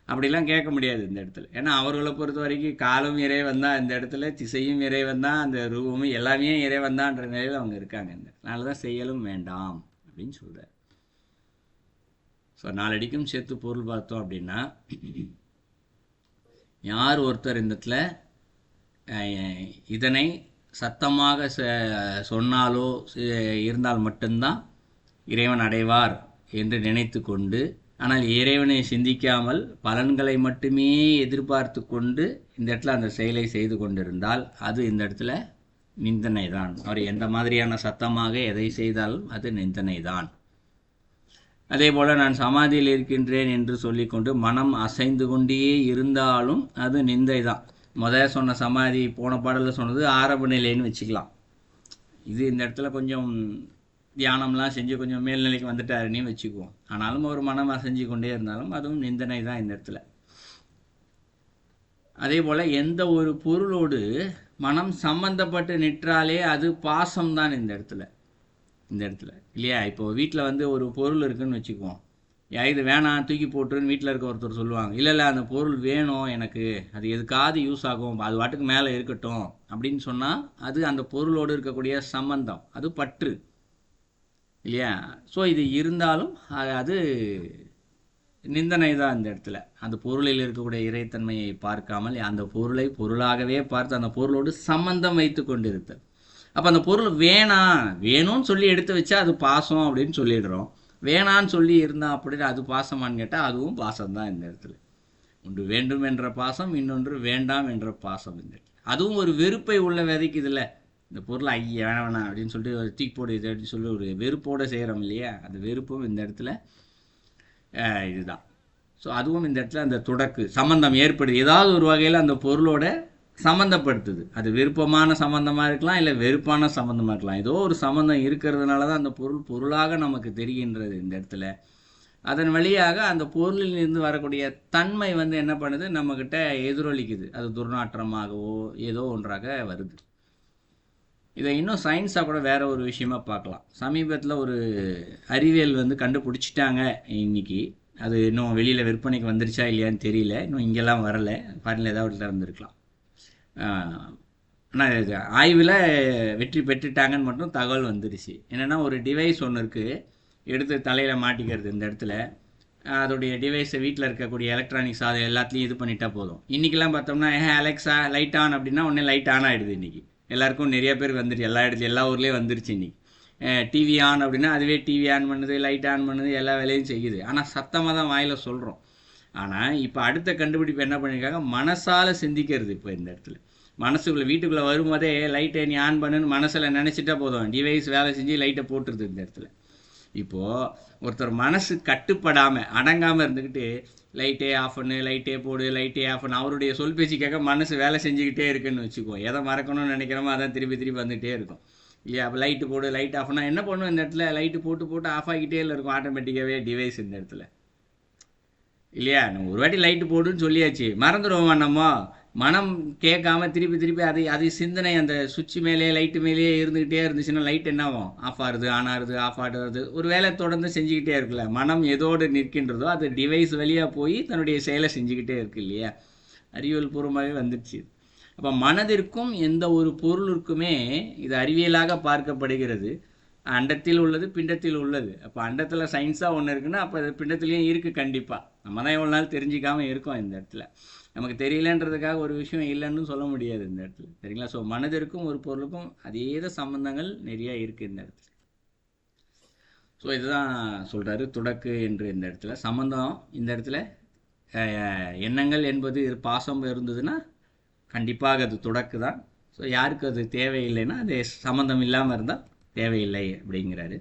அப்படிலாம் கேட்க முடியாது இந்த இடத்துல. ஏன்னா அவர்களை பொறுத்த வரைக்கும் காலும் இறைவன் தான் இந்த இடத்துல, திசையும் இறைவன் தான், அந்த ரூபமும் எல்லாமே இறைவன் தான்ன்ற நிலையில் அவங்க இருக்காங்க. அதனால தான் செயலும் வேண்டாம் அப்படின்னு சொல்கிறார். ஸோ நாலடிக்கும் சேர்த்து பொருள் பார்த்தோம் அப்படின்னா, யார் ஒருத்தர் இந்த இடத்துல இதனை சத்தமாக சொன்னாலோ இருந்தால் மட்டும்தான் இறைவன் அடைவார் என்று நினைத்து கொண்டு, ஆனால் இறைவனை சிந்திக்காமல் பலன்களை மட்டுமே எதிர்பார்த்து கொண்டு இந்த இடத்துல அந்த செயலை செய்து கொண்டிருந்தால் அது இந்த இடத்துல நிந்தனை தான். அவர் எந்த மாதிரியான சத்தமாக எதை செய்தாலும் அது நிந்தனை தான். அதே போல் நான் சமாதியில் இருக்கின்றேன் என்று சொல்லிக்கொண்டு மனம் அசைந்து கொண்டே இருந்தாலும் அது நிந்தை தான். சொன்ன சமாதி போன பாடலில் சொன்னது ஆரம்ப நிலைன்னு வச்சுக்கலாம். இது இந்த இடத்துல கொஞ்சம் தியானம்லாம் செஞ்சு கொஞ்சம் மேல்நிலைக்கு வந்துட்டாருன்னு வச்சுக்குவோம். ஆனாலும் ஒரு மனம் அசைஞ்சு கொண்டே இருந்தாலும் அதுவும் நிந்தனை தான் இந்த இடத்துல. அதே போல் எந்த ஒரு பொருளோடு மனம் சம்பந்தப்பட்டு நிற்றாலே அது பாசம்தான் இந்த இடத்துல இல்லையா? இப்போ வீட்டில் வந்து ஒரு பொருள் இருக்குதுன்னு வச்சுக்குவோம். இது வேணாம் தூக்கி போட்டுருன்னு வீட்டில் இருக்க ஒருத்தர் சொல்லுவாங்க. இல்லை அந்த பொருள் வேணும் எனக்கு, அது எதுக்காவது யூஸ் ஆகும், அது வாட்டுக்கு மேலே இருக்கட்டும் அப்படின்னு சொன்னால் அது அந்த பொருளோடு இருக்கக்கூடிய சம்பந்தம், அது பற்று இல்லையா? ஸோ இது இருந்தாலும் அது நிந்தனை தான் இந்த இடத்துல. அந்த பொருளில் இருக்கக்கூடிய இறைத்தன்மையை பார்க்காமல் அந்த பொருளை பொருளாகவே பார்த்து அந்த பொருளோடு சம்பந்தம் வைத்து கொண்டிருத்தல். அப்போ அந்த பொருள் வேணும்னு சொல்லி எடுத்து வச்சா அது பாசம் அப்படின்னு சொல்லிடுறோம். வேணான்னு சொல்லி இருந்தால் அப்படின்னு அது பாசமானு கேட்டால் அதுவும் பாசம்தான் இந்த இடத்துல. ஒன்று வேண்டும் என்ற பாசம், இன்னொன்று வேண்டாம் என்ற பாசம். இந்த அதுவும் ஒரு வெறுப்பை உள்ள விதைக்குதுல்ல. இந்த பொருளை வேணாம் அப்படின்னு சொல்லிட்டு ஒரு தூக்கி போடு இது அப்படின்னு சொல்லி ஒரு வெறுப்போடு செய்கிறோம் இல்லையா? அந்த வெறுப்பும் இந்த இடத்துல இதுதான். ஸோ அதுவும் இந்த இடத்துல அந்த தொடக்கு சம்பந்தம் ஏற்படுது. ஏதாவது ஒரு வகையில் அந்த பொருளோட சம்மந்தப்படுத்துது. அது விருப்பமான சம்மந்தமாக இருக்கலாம், இல்லை வெறுப்பான சம்மந்தமாக இருக்கலாம். ஏதோ ஒரு சம்மந்தம் இருக்கிறதுனால தான் அந்த பொருளாக நமக்கு தெரிகின்றது இந்த இடத்துல. அதன் வழியாக அந்த பொருளில் இருந்து வரக்கூடிய தன்மை வந்து என்ன பண்ணுது, நம்மக்கிட்ட எதிரொலிக்குது. அது துர்நாற்றமாகவோ ஏதோ ஒன்றாக வருது. இதை இன்னும் சயின்ஸாக கூட வேற ஒரு விஷயமா பார்க்கலாம். சமீபத்தில் ஒரு அறிவியல் வந்து கண்டுபிடிச்சிட்டாங்க இன்னைக்கு. அது இன்னும் வெளியில் விற்பனைக்கு வந்துருச்சா இல்லையான்னு தெரியல. இன்னும் இங்கெல்லாம் வரலை, ஃபாரினில் ஏதாவது இருந்திருக்கலாம். ஆனால் ஆய்வில் வெற்றி பெற்றுட்டாங்கன்னு மட்டும் தகவல் வந்துருச்சு. என்னென்னா ஒரு டிவைஸ் ஒன்று இருக்குது, எடுத்து தலையில் மாட்டிக்கிறது. இந்த இடத்துல அதோடைய டிவைஸை வீட்டில் இருக்கக்கூடிய எலக்ட்ரானிக்ஸ் அது எல்லாத்துலேயும் இது பண்ணிட்டா போதும். இன்றைக்கெல்லாம் பார்த்தோம்னா அலெக்ஸா லைட் ஆன் அப்படின்னா உடனே லைட் ஆன் ஆகிடுது. இன்றைக்கி எல்லாருக்கும் நிறைய பேர் வந்துருச்சு, எல்லா இடத்துலையும் எல்லா ஊர்லேயும் வந்துருச்சு. இன்றைக்கி டிவி ஆன் அப்படின்னா அதுவே டிவி ஆன் பண்ணுது, லைட் ஆன் பண்ணுது, எல்லா வேலையும் செய்யுது. ஆனால் சத்தமாக தான் வாயில் சொல்கிறோம். ஆனால் இப்போ அடுத்த கண்டுபிடிப்பு என்ன பண்ணியிருக்காங்க, மனசால் சிந்திக்கிறது. இப்போ இந்த இடத்துல மனசுக்குள்ளே வீட்டுக்குள்ளே வரும்போதே லைட்டை நீ ஆன் பண்ணுன்னு மனசில் நினச்சிட்டா போதும், டிவைஸ் வேலை செஞ்சு லைட்டை போட்டுருது இந்த இடத்துல. இப்போது ஒருத்தர் மனசு கட்டுப்படாமல் அடங்காமல் இருந்துக்கிட்டு லைட்டே ஆஃப் பண்ணு, லைட்டே போடு, லைட்டே ஆஃப் பண்ணு, அவருடைய சொல் பேச்சு கேட்க மனசு வேலை செஞ்சுக்கிட்டே இருக்குன்னு வச்சுக்குவோம். எதை மறக்கணும்னு நினைக்கிறோமோ அதான் திருப்பி திருப்பி வந்துகிட்டே இருக்கும் இல்லையா? அப்போ லைட்டு போடு, லைட் ஆஃப் பண்ணால் என்ன பண்ணும் இந்த இடத்துல? லைட்டு போட்டு போட்டு ஆஃப் ஆகிட்டே இருக்கும் ஆட்டோமேட்டிக்காகவே டிவைஸ் இந்த இடத்துல இல்லையா? நம்ம ஒரு வாட்டி லைட்டு போடுன்னு சொல்லியாச்சு, மறந்துடுவோமா நம்ம? மனம் கேட்காம திருப்பி திருப்பி அது சிந்தனை அந்த சுவிட்ச் மேலே லைட்டு மேலேயே இருந்துக்கிட்டே இருந்துச்சுன்னா லைட் என்ன ஆகும்? ஆஃப் ஆகுது, ஆன் ஆகுது, ஆஃப் ஆகுது. ஒரு வேலை தொடர்ந்து செஞ்சுக்கிட்டே இருக்குல்ல. மனம் எதோடு நிற்கின்றதோ அது டிவைஸ் வழியாக போய் தன்னுடைய செயலை செஞ்சுக்கிட்டே இருக்கு இல்லையா? அறிவியல் பூர்வமாகவே வந்துடுச்சு. அப்போ மனதிற்கும் எந்த ஒரு பொருளுக்குமே இது அறிவியலாக பார்க்கப்படுகிறது. அண்டத்தில் உள்ளது, பிண்டத்தில் உள்ளது. அப்போ அண்டத்தில் சயின்ஸாக ஒன்று இருக்குன்னா அப்போ அது பிண்டத்துலேயும் இருக்குது கண்டிப்பாக. நம்ம தான் எவ்வளோ நாள் தெரிஞ்சிக்காமல் இருக்கோம் இந்த இடத்துல. நமக்கு தெரியலன்றதுக்காக ஒரு விஷயம் இல்லைன்னு சொல்ல முடியாது இந்த இடத்துல, சரிங்களா? ஸோ மனதிற்கும் ஒரு பொருளுக்கும் அதே சம்பந்தங்கள் நிறையா இருக்குது இந்த இடத்துல. ஸோ இதுதான் சொல்கிறாரு துடக்கு என்று இந்த இடத்துல. சம்பந்தம் இந்த இடத்துல எண்ணங்கள் என்பது பாசம் இருந்ததுன்னா கண்டிப்பாக அது துடக்கு தான். ஸோ யாருக்கு அது தேவையில்லைன்னா அது சம்மந்தம் இல்லாமல் இருந்தால் தேவையில்லை அப்படிங்கிறாரு.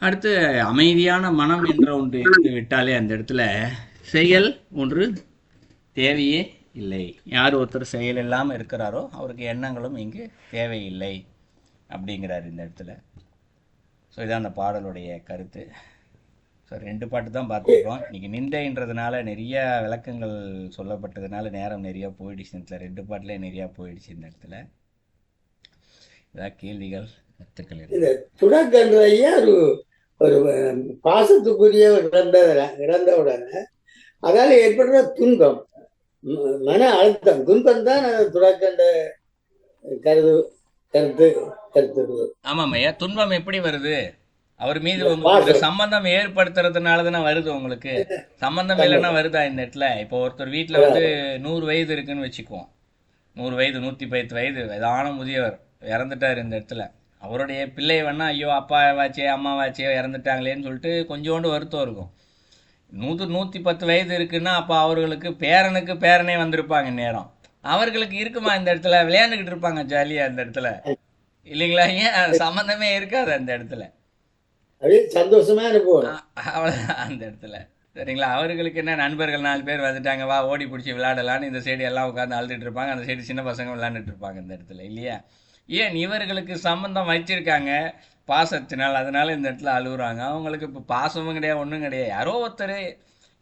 அடுத்து அமைதியான மனம் என்ற ஒன்று இருந்து விட்டாலே அந்த இடத்துல செயல் ஒன்று தேவையே இல்லை. யார் ஒருத்தர் செயல் இல்லாமல் இருக்கிறாரோ அவருக்கு எண்ணங்களும் இங்கு தேவையில்லை அப்படிங்கிறார் இந்த இடத்துல. ஸோ இதான் அந்த பாடலுடைய கருத்து. ஸோ 2 பாட்டு தான் பார்த்துருக்கோம். இன்றைக்கி நிந்தைன்றதுனால நிறைய விளக்கங்கள் சொல்லப்பட்டதுனால நேரம் நிறையா போயிடுச்சு. இந்த 2 பாட்டிலே நிறையா போயிடுச்சு இந்த இடத்துல. ஏதாவது கேள்விகள் கருத்துக்கள்? இந்த துடக்கன்றைய ஒரு பாசத்துக்குரிய இறந்தவுடனே அதால ஏற்படுற துன்பம், மன அழுத்தம், துன்பம் தான் துடக்கண்ட கருத்து. ஆமாம் ஐயா, துன்பம் எப்படி வருது? அவர் மீது உங்களுக்கு சம்பந்தம் ஏற்படுத்துறதுனால தானே வருது. உங்களுக்கு சம்பந்தம் இல்லைன்னா வருதா இந்த இடத்துல? இப்போ ஒருத்தர் வீட்டில் வந்து 100 வயது இருக்குன்னு வச்சுக்குவோம். 100 வயது 110 வயது வயதான முதியவர் இறந்துட்டார் இந்த இடத்துல. அவருடைய பிள்ளை வேணா ஐயோ அப்பாவாச்சே அம்மாவாச்சே இறந்துட்டாங்களேன்னு சொல்லிட்டு கொஞ்சோண்டு வருத்தம் இருக்கும். 110 வயது இருக்குன்னா அப்போ அவர்களுக்கு பேரனே வந்திருப்பாங்க நேரம். அவர்களுக்கு இருக்குமா இந்த இடத்துல? விளையாண்டுக்கிட்டு இருப்பாங்க ஜாலியாக இந்த இடத்துல இல்லைங்களா? ஏன் சம்மந்தமே இருக்காது அந்த இடத்துல, சந்தோஷமா இருக்கும் அவ்வளோதான் அந்த இடத்துல, சரிங்களா? அவர்களுக்கு என்ன, நண்பர்கள் 4 பேர் வந்துட்டாங்க, வா ஓடி பிடிச்சி விளையாடலான்னு இந்த சைடு எல்லாம் உட்காந்து அழுதுட்டு இருப்பாங்க, அந்த சைடு சின்ன பசங்க விளையாண்டுட்டு இருப்பாங்க இந்த இடத்துல இல்லையா? ஏன் இவர்களுக்கு சம்மந்தம் வச்சிருக்காங்க பாசத்தினால், அதனால இந்த இடத்துல அழுகுறாங்க. அவங்களுக்கு இப்போ பாசமும் கிடையாது, ஒன்றும் கிடையாது. யாரோ ஒருத்தர்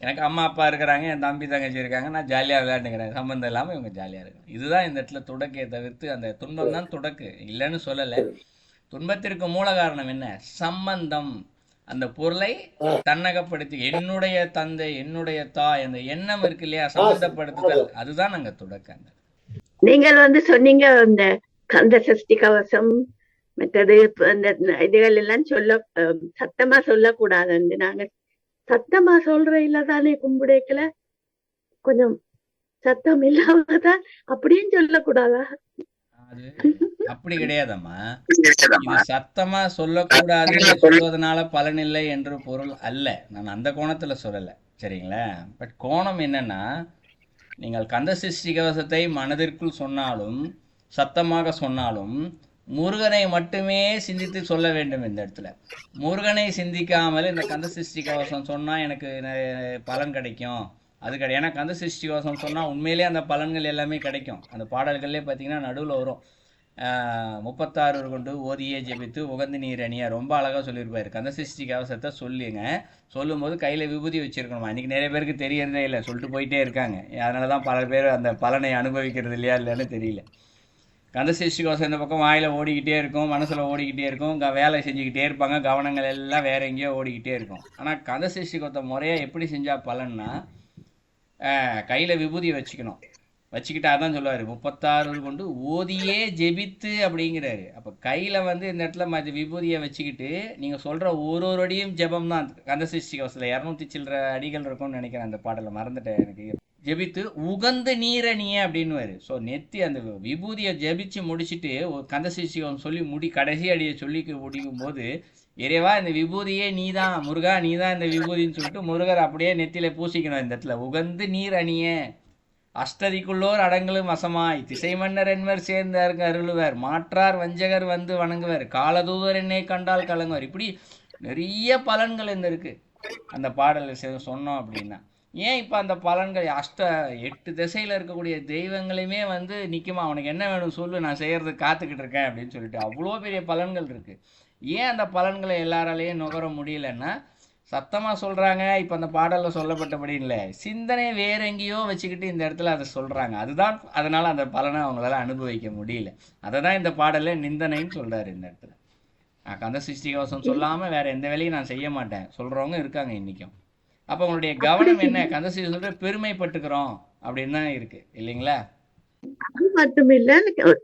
எனக்கு அம்மா அப்பா இருக்கிறாங்க, என் தம்பி தங்கச்சி இருக்காங்க, நான் ஜாலியாக விளையாண்டுக்கிறேன், சம்மந்தம் இல்லாமல் இவங்க ஜாலியாக இருக்காங்க. இதுதான் இந்த இடத்துல துடக்கையை தவிர்த்து அந்த துன்பம் தான் துடக்கு, இல்லைன்னு சொல்லலை. துன்பத்திற்கு மூல காரணம் என்ன? சம்பந்தம். அந்த பொருளை தன்னகப்படுத்தி என்னுடைய தந்தை என்னுடைய தாய் அந்த எண்ணம் இருக்கு இல்லையா, சம்பந்தப்படுத்துதல், அதுதான் நாங்க துடக்காங்க. நீங்கள் சொன்னீங்க இந்த கந்த சஷ்டி கவசம் மற்றது இந்த இதுகள் எல்லாம் சத்தமா சொல்லக்கூடாது. நாங்க சத்தமா சொல்ற இல்லதானே கும்பிடைக்கல, கொஞ்சம் சத்தம் இல்லாமதான் அப்படின்னு சொல்லக்கூடாதா? அது அப்படி கிடையாதம்மா. இது சத்தமா சொல்லக்கூடாதுன்னு சொல்வதனால பலனில்லை என்று பொருள் அல்ல. நான் அந்த கோணத்துல சொல்லலை, சரிங்களா? பட் கோணம் என்னன்னா, நீங்கள் கந்த சஷ்டி கவசத்தை மனதிற்குள் சொன்னாலும் சத்தமாக சொன்னாலும் முருகனை மட்டுமே சிந்தித்து சொல்ல வேண்டும் இந்த இடத்துல. முருகனை சிந்திக்காமல் இந்த கந்த சஷ்டி கவசம் சொன்னா எனக்கு பலன் கிடைக்கும் அது கிடையாது. ஏன்னா கந்த சஷ்டி கவசம் சொன்னால் உண்மையிலே அந்த பலன்கள் எல்லாமே கிடைக்கும். அந்த பாடல்கள்லேயே பார்த்தீங்கன்னா நடுவில் வரும் 36 கொண்டு ஓதியே ஜெபித்து உகந்து நீர் அணியா, ரொம்ப அழகாக சொல்லியிருப்பாரு. கந்த சஷ்டி கவசத்தை சொல்லும்போது கையில் விபூதி வச்சுருக்கணுமா. இன்றைக்கி நிறைய பேருக்கு தெரியறதே இல்லை, சொல்லிட்டு போயிட்டே இருக்காங்க. அதனால தான் பல பேர் அந்த பலனை அனுபவிக்கிறது இல்லையா இல்லைன்னு தெரியல. கந்த சஷ்டி கவசம் இந்த பக்கம் வாயில் ஓடிக்கிட்டே இருக்கும், மனசில் ஓடிக்கிட்டே இருக்கும், வேலை செஞ்சுக்கிட்டே இருப்பாங்க, கவனங்கள் எல்லாம் வேற எங்கேயோ ஓடிக்கிட்டே இருக்கும். ஆனால் கந்த சஷ்டி கவசத்தை முறையாக எப்படி செஞ்சால் பலன்னா, கையில் விபூதியை வச்சுக்கிட்டா தான் சொல்லுவார். 36 கொண்டு ஓதியே ஜெபித்து அப்படிங்கிறாரு. அப்போ கையில் இந்த இடத்துல விபூதியை வச்சுக்கிட்டு நீங்கள் சொல்கிற ஒரு அடியும் ஜெபம் தான். கந்த சஷ்டி கவசத்தில் 200 சில்லற அடிகள் இருக்கும்னு நினைக்கிறேன், அந்த பாடலை மறந்துட்டேன் எனக்கு. ஜெபித்து உகந்து நீரணியே அப்படின்னுவாரு. ஸோ நெத்தி அந்த விபூதியை ஜெபிச்சு முடிச்சுட்டு கந்த சஷ்டி கவசம் சொல்லி கடைசி அடியை சொல்லி முடிக்கும் போது, இறைவா இந்த விபூதியே நீதான், முருகா நீதான் இந்த விபூதின்னு சொல்லிட்டு முருகர் அப்படியே நெத்தியில பூசிக்கணும். இந்த இடத்துல உகந்து நீர் அணிய அஷ்டதிக்குள்ளோர் அடங்கலும் வசமாய் திசை மன்னர் என்பர் சேர்ந்தாருக்கு அருளுவர் மாற்றார் வஞ்சகர் வந்து வணங்குவர் காலதூதர் என்னை கண்டால் கலங்குவர். இப்படி நிறைய பலன்கள் இந்த இருக்கு அந்த பாடலை சொன்னோம் அப்படின்னா. ஏன் இப்போ அந்த பலன்கள் 8 திசையில் இருக்கக்கூடிய தெய்வங்களையுமே வந்து நிற்குமா, அவனுக்கு என்ன வேணும் சொல்லு, நான் செய்யறதுக்கு காத்துக்கிட்டு இருக்கேன் அப்படின்னு சொல்லிட்டு அவ்வளோ பெரிய பலன்கள் இருக்கு. ஏன் அந்த பலன்களை எல்லாராலையும் நுகர முடியலன்னா சத்தமாக சொல்கிறாங்க. இப்போ அந்த பாடலில் சொல்லப்பட்டபடி இல்லை, சிந்தனை வேற எங்கேயோ வச்சுக்கிட்டு இந்த இடத்துல அதை சொல்கிறாங்க. அதுதான் அதனால் அந்த பலனை அவங்களால அனுபவிக்க முடியல. அதை தான் இந்த பாடலில் நிந்தனைன்னு சொல்கிறாரு இந்த இடத்துல. நான் கந்த சிருஷ்டி கவசம் சொல்லாமல் வேற எந்த வேலையும் நான் செய்ய மாட்டேன் சொல்கிறவங்க இருக்காங்க இன்றைக்கும். அப்போ உங்களுடைய கவனம் என்ன, கந்த சிருஷ்டி சொல்கிற பெருமைப்பட்டுக்கிறோம் அப்படின்னு தான் இருக்குது இல்லைங்களா? அது மட்டும் இல்ல,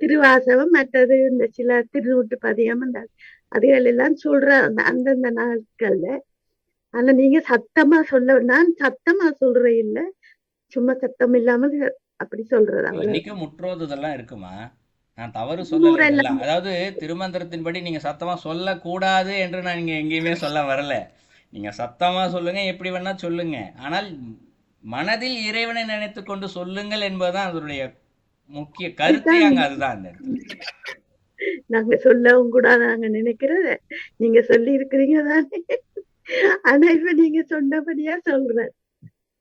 திருவாசகம் மற்றது இந்த சில திருநூட்டு பதியம் அந்த அதுகள் எல்லாம் சொல்ற அந்தந்த நாட்கள்ல. ஆனா நீங்க சத்தமா நான் சத்தமா சொல்றேன் இல்ல, சும்மா சத்தம் இல்லாம அப்படி சொல்றதா? இன்னைக்கு முற்றோதுதெல்லாம் இருக்குமா? நான் தவறு சொல்லல. அதாவது திருமந்திரத்தின்படி நீங்க சத்தமா சொல்லக்கூடாது என்று நான் இங்க எங்கேயுமே சொல்ல வரல. நீங்க சத்தமா சொல்லுங்க, எப்படி வேணா சொல்லுங்க, ஆனால் மனதில் இறைவனை நினைத்து கொண்டு சொல்லுங்கள் என்பதுதான் அதனுடைய முக்கிய கருத்து. அங்க அதுதான் அந்த நாங்க சொல்லவும் கூட நாங்க நினைக்கிறத நீங்க சொல்லி இருக்கிறீங்க தானே. ஆனா இப்ப நீங்க சொன்னபடியா சொல்றேன்.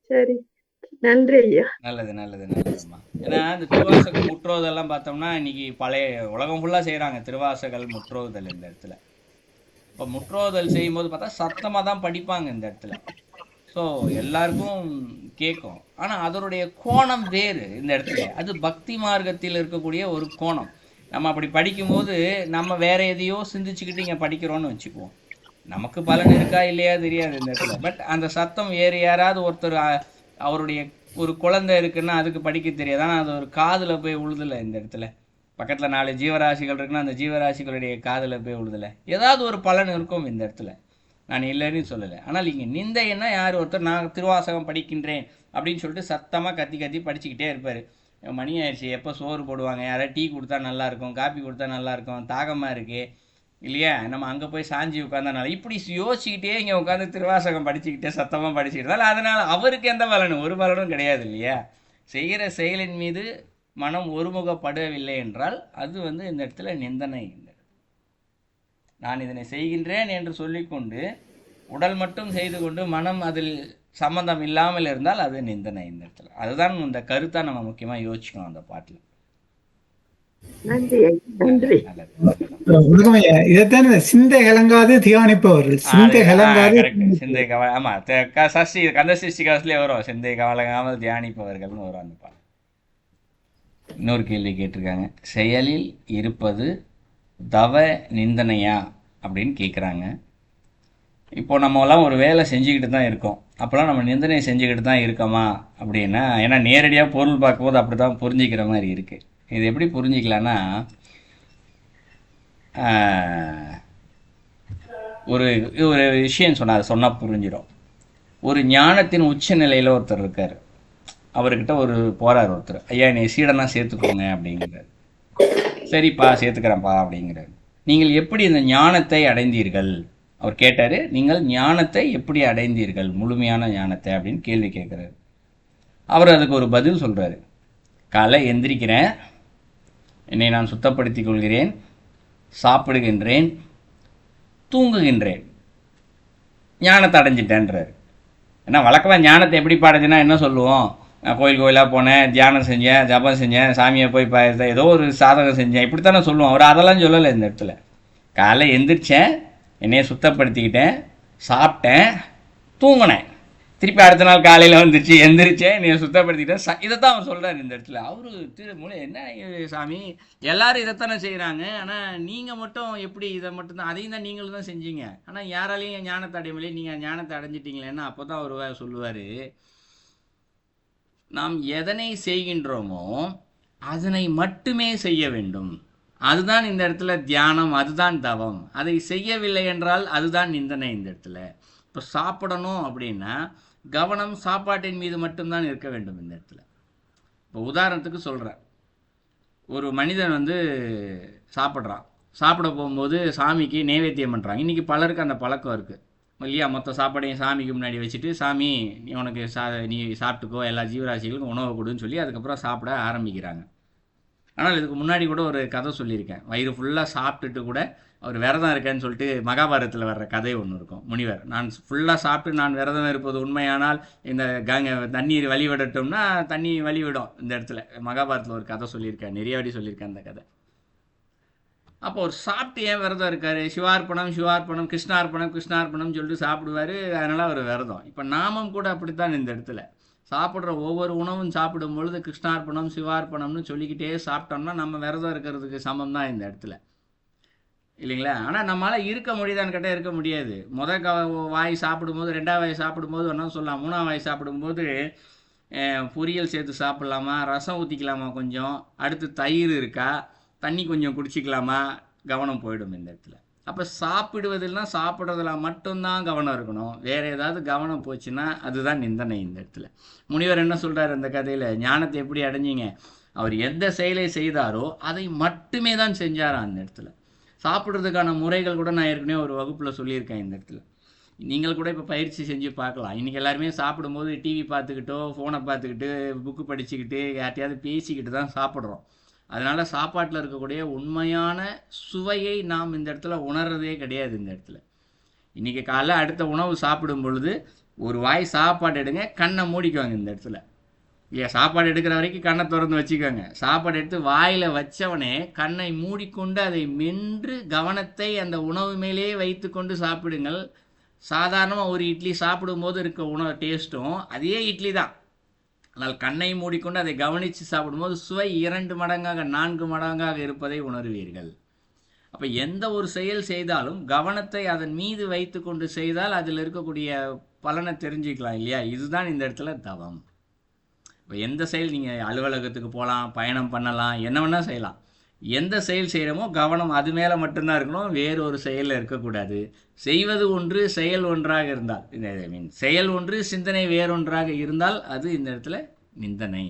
சரி, நன்றி ஐயா. நல்லது நல்லது நல்லதும்மா. ஏன்னா இந்த திருவாசகம் முற்றோதெல்லாம் பார்த்தோம்னா இன்னைக்கு பழைய உலகம் ஃபுல்லா செய்யறாங்க திருவாசகல் முற்றோதல். இந்த இடத்துல இப்போ முற்றோதல் செய்யும்போது பார்த்தா சத்தமாக தான் படிப்பாங்க இந்த இடத்துல. ஸோ எல்லாருக்கும் கேட்கும். ஆனால் அதனுடைய கோணம் வேறு இந்த இடத்துல. அது பக்தி மார்க்கத்தில் இருக்கக்கூடிய ஒரு கோணம். நம்ம அப்படி படிக்கும்போது நம்ம வேற எதையோ சிந்திச்சுக்கிட்டு இங்கே படிக்கிறோன்னு வச்சுக்குவோம். நமக்கு பலன் இருக்கா இல்லையா தெரியாது இந்த இடத்துல. பட் அந்த சத்தம் வேறு யாராவது ஒருத்தர் அவருடைய ஒரு குழந்தை இருக்குன்னா அதுக்கு படிக்க தெரியாது, ஆனால் அது ஒரு காதில் போய் உழுதுல இந்த இடத்துல. பக்கத்தில் 4 ஜீவராசிகள் இருக்குன்னா அந்த ஜீவராசிகளுடைய காதில் போய் உழுதுல ஏதாவது ஒரு பலன் இருக்கும் இந்த இடத்துல. நான் இல்லைன்னு சொல்லலை. ஆனால் இங்கே நிந்தைன்னா யார் ஒருத்தர் நான் திருவாசகம் படிக்கின்றேன் அப்படின்னு சொல்லிட்டு சத்தமாக கத்தி கத்தி படிச்சுக்கிட்டே இருப்பார். மணி ஆயிடுச்சு, எப்போ சோறு போடுவாங்க, யாராவது டீ கொடுத்தா நல்லாயிருக்கும், காப்பி கொடுத்தா நல்லாயிருக்கும், தாகமாக இருக்குது இல்லையா, நம்ம அங்கே போய் சாஞ்சி உட்காந்தனால இப்படி யோசிச்சுக்கிட்டே இங்கே உட்காந்து திருவாசகம் படிச்சுக்கிட்டே சத்தமாக படிச்சுக்கிட்டால் அதனால் அவருக்கு எந்த பலனும் ஒரு பலனும் கிடையாது இல்லையா. செய்கிற செயலின் மீது மனம் ஒருமுகப்படவில்லை என்றால் அது வந்து இந்த இடத்துல நிந்தனை. நான் இதனை செய்கின்றேன் என்று சொல்லிக்கொண்டு உடல் மட்டும் செய்து கொண்டு மனம் அதில் சம்பந்தம் இல்லாமல் இருந்தால் அது நிந்தனை இந்த இடத்துல. அதுதான் இந்த கருத்தை நம்ம முக்கியமாக யோசிக்கணும் அந்த பாட்டில். சிந்தை கலங்காது தியானிப்பவர்கள், சிந்தை கலங்காது சிந்தை ஆமா சஷ்டி கந்த சஷ்டி கவசத்திலே வரும், சிந்தை கலங்காமல் தியானிப்பவர்கள்னு வரும் அந்த பாட்டு. இன்னொரு கேள்வி கேட்டிருக்காங்க, செயலில் இருப்பது தவ நிந்தனையா அப்படின்னு கேட்குறாங்க. இப்போ நம்மலாம் ஒரு வேலை செஞ்சுக்கிட்டு தான் இருக்கோம், அப்போலாம் நம்ம நிந்தனை செஞ்சுக்கிட்டு தான் இருக்கோமா அப்படின்னா, ஏன்னா நேரடியாக பொருள் பார்க்கும்போது அப்படி தான் புரிஞ்சிக்கிற மாதிரி இருக்குது. இது எப்படி புரிஞ்சிக்கலான்னா, ஒரு ஒரு விஷயம் சொன்னால் புரிஞ்சிடும். ஒரு ஞானத்தின் உச்ச நிலையில் ஒருத்தர் இருக்கார், அவர்கிட்ட ஒரு போகிறார் ஒருத்தர், ஐயா நீ சீடனா சேர்த்துக்கோங்க அப்படிங்கிறார். சரிப்பா சேர்த்துக்கிறேன்ப்பா அப்படிங்கிறார். நீங்கள் எப்படி இந்த ஞானத்தை அடைந்தீர்கள் அவர் கேட்டார். நீங்கள் ஞானத்தை எப்படி அடைந்தீர்கள், முழுமையான ஞானத்தை அப்படின்னு கேள்வி கேட்குறாரு. அவர் அதுக்கு ஒரு பதில் சொல்கிறாரு. காலை எந்திரிக்கிறேன், என்னை நான் சுத்தப்படுத்திக் கொள்கிறேன், சாப்பிடுகின்றேன், தூங்குகின்றேன், ஞானத்தை அடைஞ்சிட்டேன்றார். ஏன்னா வழக்கமாக ஞானத்தை எப்படி அடைஞ்சுன்னா என்ன சொல்லுவோம், நான் கோயிலாக போனேன், தியானம் செஞ்சேன், ஜபம் செஞ்சேன், சாமியை போய் ஏதோ ஒரு சாதகம் செஞ்சேன், இப்படித்தானே சொல்லுவோம். அவர் அதெல்லாம் சொல்லலை இந்த இடத்துல. காலைல எந்திரிச்சேன், என்னையை சுத்தப்படுத்திக்கிட்டேன், சாப்பிட்டேன், தூங்கினேன், திருப்பி அடுத்த நாள் காலையில் வந்துச்சு எந்திரிச்சேன், என்னையை சுத்தப்படுத்திக்கிட்டேன், இதைத்தான் அவர் சொல்கிறார் இந்த இடத்துல. அவரு என்ன சாமி எல்லாரும் இதைத்தானே செய்கிறாங்க, ஆனால் நீங்கள் மட்டும் எப்படி இதை மட்டும்தான், அதையும் தான் நீங்களும் தான் செஞ்சீங்க, ஆனால் யாராலையும் ஞானத்தை அடைய முடியல, நீங்கள் ஞானத்தை அடைஞ்சிட்டீங்களேன்னா அப்போ தான் அவர் சொல்லுவார், நாம் எதனை செய்கின்றோமோ அதனை மட்டுமே செய்ய வேண்டும். அதுதான் இந்த இடத்துல தியானம், அதுதான் தவம். அதை செய்யவில்லை என்றால் அதுதான் நிந்தனை இந்த இடத்துல. இப்போ சாப்பிடணும் அப்படின்னா கவனம் சாப்பாட்டின் மீது மட்டும்தான் இருக்க வேண்டும் இந்த இடத்துல. இப்போ உதாரணத்துக்கு சொல்கிறேன், ஒரு மனிதன் சாப்பிட்றான், சாப்பிட போகும்போது சாமிக்கு நைவேத்தியம் பண்ணுறாங்க. இன்றைக்கி பலருக்கு அந்த பழக்கம் இருக்குது. இல்லையா, மொத்த சாப்பாடையும் சாமிக்கு முன்னாடி வச்சுட்டு, சாமி நீ உனக்கு நீ சாப்பிட்டுக்கோ, எல்லா ஜீவராசிகளுக்கும் உணவு கொடுன்னு சொல்லி அதுக்கப்புறம் சாப்பிட ஆரம்பிக்கிறாங்க. ஆனால் இதுக்கு முன்னாடி கூட ஒரு கதை சொல்லியிருக்கேன். வயிறு ஃபுல்லாக சாப்பிட்டுட்டு கூட அவர் விரதம் இருக்கேன்னு சொல்லிட்டு மகாபாரதத்தில் வர்ற கதை ஒன்று இருக்கும். முனிவர் நான் ஃபுல்லாக சாப்பிட்டு நான் விரதம் இருப்பது உண்மையானால் இந்த தண்ணீர் வழிவிடட்டும்னா தண்ணி வழிவிடும். இந்த இடத்துல மகாபாரதத்தில் ஒரு கதை சொல்லியிருக்கேன், நிறைய வாட்டி சொல்லியிருக்கேன் அந்த கதை. அப்போ ஒரு சாப்பிட்டு ஏன் விரதம் இருக்காரு? சிவார்ப்பணம் சிவார்ப்பணம் கிருஷ்ணார்ப்பணம் கிருஷ்ணார்ப்பணம் சொல்லிட்டு சாப்பிடுவார். அதனால் அவர் விரதம். இப்போ நாமும் கூட அப்படித்தான் இந்த இடத்துல சாப்பிட்ற ஒவ்வொரு உணவும் சாப்பிடும் பொழுது கிருஷ்ணார்ப்பணம் சிவார்ப்பணம்னு சொல்லிக்கிட்டே சாப்பிட்டோம்னா நம்ம விரதம் இருக்கிறதுக்கு சமம் தான் இந்த இடத்துல, இல்லைங்களா? ஆனால் நம்மளால் இருக்க முடியுதான்னு கேட்டால் இருக்க முடியாது. வாய் சாப்பிடும்போது, ரெண்டாவது வாய் சாப்பிடும்போது ஒன்றும் சொல்லலாம், மூணாவது வாய் சாப்பிடும்போது பொரியல் சேர்த்து சாப்பிட்லாமா, ரசம் ஊற்றிக்கலாமா, கொஞ்சம் அடுத்து தயிர் இருக்கா, தண்ணி கொஞ்சம் குடிச்சிக்கலாமா, கவனம் போயிடும் இந்த இடத்துல. அப்போ சாப்பிடுவதில்னா சாப்பிட்றதுல மட்டும்தான் கவனம் இருக்கணும். வேறு ஏதாவது கவனம் போச்சுன்னா அதுதான் நிந்தனை இந்த இடத்துல. முனிவர் என்ன சொல்கிறார் அந்த கதையில்? ஞானத்தை எப்படி அடைஞ்சிங்க? அவர் எந்த செயலை செய்தாரோ அதை மட்டுமே தான் செஞ்சாராம் அந்த இடத்துல. சாப்பிட்றதுக்கான முறைகள் கூட நான் ஏற்கனவே ஒரு வகுப்பில் சொல்லியிருக்கேன் இந்த இடத்துல. நீங்கள் கூட இப்போ பயிற்சி செஞ்சு பார்க்கலாம். இன்றைக்கி எல்லாருமே சாப்பிடும்போது டிவி பார்த்துக்கிட்டோ, ஃபோனை பார்த்துக்கிட்டு, புக்கு படிச்சுக்கிட்டு, யார்ட்டையாவது பேசிக்கிட்டு தான் சாப்பிட்றோம். அதனால் சாப்பாட்டில் இருக்கக்கூடிய உண்மையான சுவையை நாம் இந்த இடத்துல உணர்றதே கிடையாது இந்த இடத்துல. இன்றைக்கி காலைல அடுத்த உணவு சாப்பிடும் பொழுது ஒரு வாய் சாப்பாடு எடுங்க, கண்ணை மூடிக்குவாங்க இந்த இடத்துல, இல்லையா? சாப்பாடு எடுக்கிற வரைக்கும் கண்ணை திறந்து வச்சுக்கோங்க. சாப்பாடு எடுத்து வாயில் வச்சவனே கண்ணை மூடிக்கொண்டு அதை மென்று கவனத்தை அந்த உணவு மேலே வைத்து கொண்டு சாப்பிடுங்கள். சாதாரணமாக ஒரு இட்லி சாப்பிடும்போது இருக்க உணவு டேஸ்ட்டும் அதே இட்லி தான். ஆனால் கண்ணை மூடிக்கொண்டு அதை கவனித்து சாப்பிடும்போது சுவை 2 மடங்காக 4 மடங்காக இருப்பதை உணர்வீர்கள். அப்போ எந்த ஒரு செயல் செய்தாலும் கவனத்தை அதன் மீது வைத்து கொண்டு செய்தால் அதில் இருக்கக்கூடிய பலனை தெரிஞ்சுக்கலாம், இல்லையா? இதுதான் இந்த இடத்துல தவம். இப்போ எந்த செயல், நீங்கள் அலுவலகத்துக்கு போகலாம், பயணம் பண்ணலாம், என்ன வேணால் செய்யலாம். எந்த செயல் செய்கிறோமோ கவனம் அது மேலே மட்டும்தான் இருக்கணும், வேறொரு செயலில் இருக்கக்கூடாது. செய்வது ஒன்று செயல் ஒன்றாக இருந்தால், செயல் ஒன்று சிந்தனை வேறொன்றாக இருந்தால் அது இந்த இடத்துல நிந்தனை.